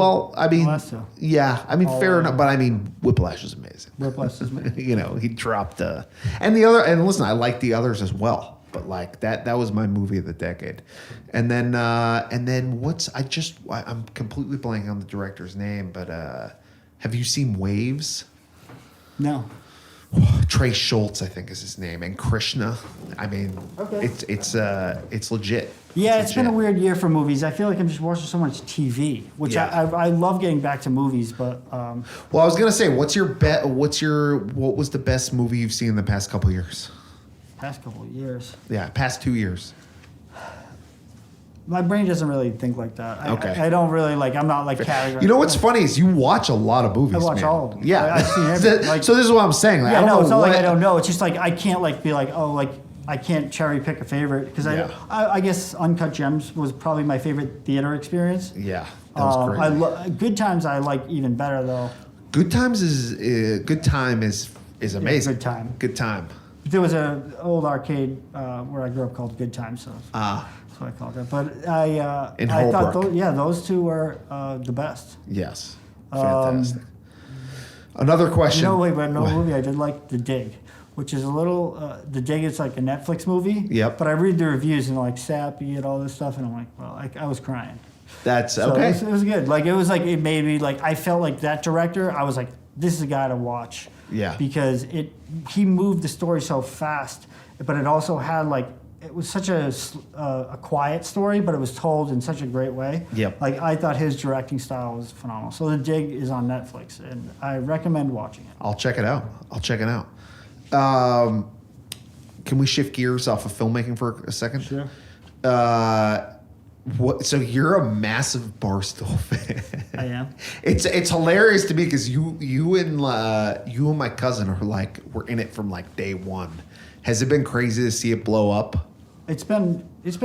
last two. Yeah, fair enough, but Whiplash is amazing. Whiplash is amazing. He dropped and the other, and listen, I like the others as well, but like that was my movie of the decade. And then I'm completely blanking on the director's name, but have you seen Waves? No. Trey Schultz, I think, is his name, and Krishna. Okay. It's legit. Yeah, it's been a weird year for movies. I feel like I'm just watching so much TV, which I love getting back to movies, but. Well, I was gonna say, what was the best movie you've seen in the past couple of years? Past couple of years. Yeah, past 2 years. My brain doesn't really think like that. Okay. I don't really I'm not like categorizing. You know what's funny is you watch a lot of movies. I watch man. all of them. Yeah. I've seen everything. So this is what I'm saying. It's not like I don't know. It's just like I can't be like, oh, like I can't cherry pick a favorite because I guess Uncut Gems was probably my favorite theater experience. Yeah, that was great. Good Times I like even better though. Good Time is amazing. Yeah, Good Time. There was an old arcade where I grew up called Good Times, so that's what I called it. But I thought those two were the best. Yes, fantastic. Another question. Movie I did like The Dig, which is a little. The Dig is like a Netflix movie. Yep. But I read the reviews and like sappy and all this stuff, and I'm like, well, I was crying. That's okay. It was good. It made me I felt like that director. I was like, this is a guy to watch. Yeah. Because he moved the story so fast, but it also had it was such a quiet story, but it was told in such a great way. Yep. I thought his directing style was phenomenal. So The Dig is on Netflix, and I recommend watching it. I'll check it out. Can we shift gears off of filmmaking for a second? Sure. So you're a massive Barstool fan. I am. It's hilarious to me because you and my cousin are we're in it from day one. Has it been crazy to see it blow up? It's been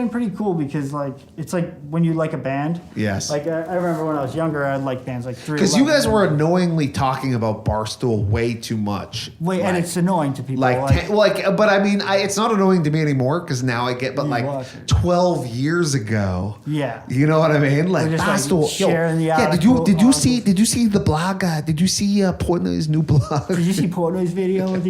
pretty cool because it's like when you like a band. Yes. I remember when I was younger, I liked bands like 311. Because you guys were annoyingly talking about Barstool way too much. And it's annoying to people. It's not annoying to me anymore because now I get. But 12 years ago. Yeah. You know what I mean? Barstool. Sharing the article. Did you see the blog? Did you see Portnoy's new blog? Did you see Portnoy's video with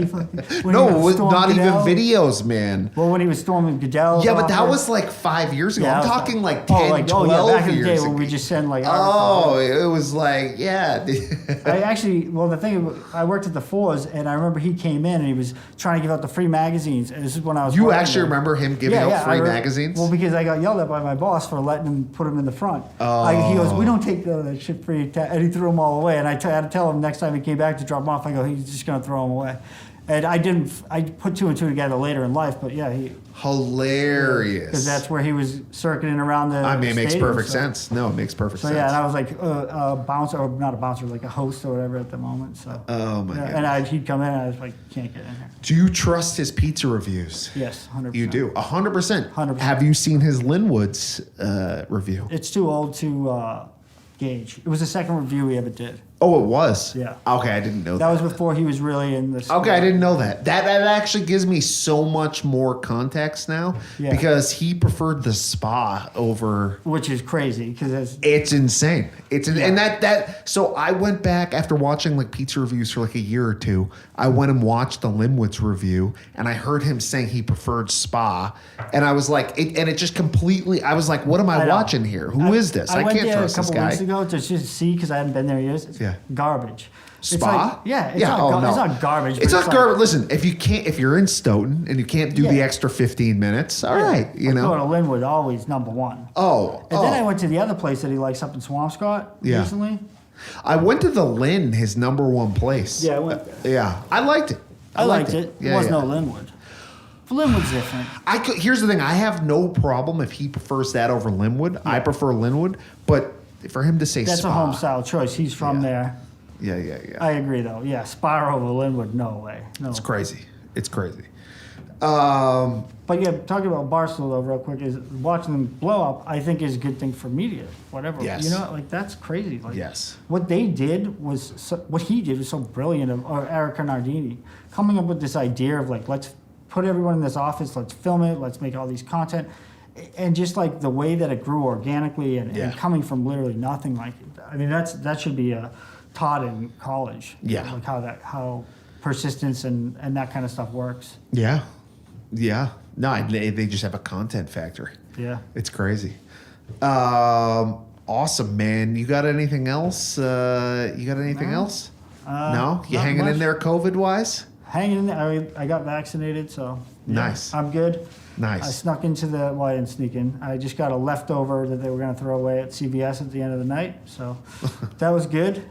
No, not even videos, man. Well, when he was storming Goodell. Yeah, but that was was like 5 years ago. Yeah, I'm I was talking like 10, oh, like, 12 oh, yeah, back in the years day when ago. we just send like Oh, it was like, yeah. I actually, well, the thing, I worked at the Fours, and I remember he came in and he was trying to give out the free magazines. And this is when I was. You working actually there. remember him giving out free magazines? Well, because I got yelled at by my boss for letting him put them in the front. He goes, "We don't take that shit free," and he threw them all away. And I had to tell him next time he came back to drop them off. I go, "He's just gonna throw them away." And I didn't. I put two and two together later in life, but yeah, he. Hilarious. Because that's where he was circuiting around the. I mean, it makes stadium, perfect so. sense. No, it makes perfect So sense. yeah, and I was like a bouncer, or not a bouncer, like a host or whatever at the moment. So. Oh my yeah, God. and he'd come in, and I was like, "Can't get in here." Do you trust his pizza reviews? Yes, 100%. You do, 100%. 100%. Have you seen his Linwood's review? It's too old to gauge. It was the second review he ever did. Oh, it was? Yeah. Okay, I didn't know That was before he was really in this. Okay, I didn't know that. That actually gives me so much more context now Yeah. because he preferred the spa over. Which is crazy because It's insane. And that. So I went back after watching like pizza reviews for like a year or two. I went and watched the Linwood's review, and I heard him saying he preferred spa, and I was like, it just completely. I was like, what am I know. watching here? Who is this? I went can't there trust a this couple guy. weeks ago to just see because I hadn't been there in years. It's Yeah. garbage. Spa? It's like, yeah, it's not. Oh, no. It's not garbage. but It's not like- garbage. Listen, if you're in Stoughton and you can't do the Yeah. extra 15 minutes, all right, you Going know. to Linwood always number one. Oh, And then I went to the other place that he likes up in Swampscott Yeah. recently. I went to the Lynn, his number one place. Yeah, I went there. Yeah, I liked it. I liked it. Yeah, It was yeah. no Linwood. Linwood's different. Here's the thing. I have no problem if he prefers that over Linwood. I prefer Linwood, but for him to say That's spa, a home style choice. He's from there. Yeah. I agree, though. Yeah, Spa over Linwood, no way. No. It's crazy. It's crazy. But yeah, talking about Barstool though, real quick, is watching them blow up. I think is a good thing for media. Whatever, Yes. you know, like that's crazy. Like, Yes. what they did was what he did was so brilliant. Or Erica Nardini coming up with this idea of like, let's put everyone in this office, let's film it, let's make all these content, and just like the way that it grew organically and coming from literally nothing. Like, I mean, that should be taught in college. Yeah. Like how persistence and that kind of stuff works. Yeah. No, they just have a content factory. Yeah. It's crazy. Awesome, man. You got anything else? No. Else? No? You not hanging much. in there COVID wise? Hanging in there. I got vaccinated, so yeah, Nice. I'm good. Nice. I snuck into well, I didn't sneak in. I just got a leftover that they were going to throw away at CVS at the end of the night, so that was good.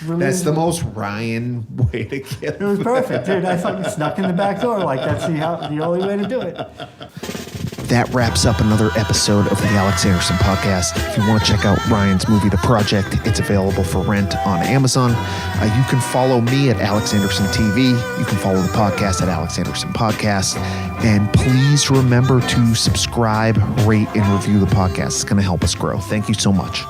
That's the most Ryan way to get It was perfect, dude. I fucking snuck in the back door. Like that's the only way to do it. That wraps up another episode of the Alex Anderson Podcast. If you want to check out Ryan's movie, The Project, it's available for rent on Amazon. You can follow me at Alex Anderson TV. You can follow the podcast at Alex Anderson Podcast. And please remember to subscribe, rate, and review the podcast. It's going to help us grow. Thank you so much.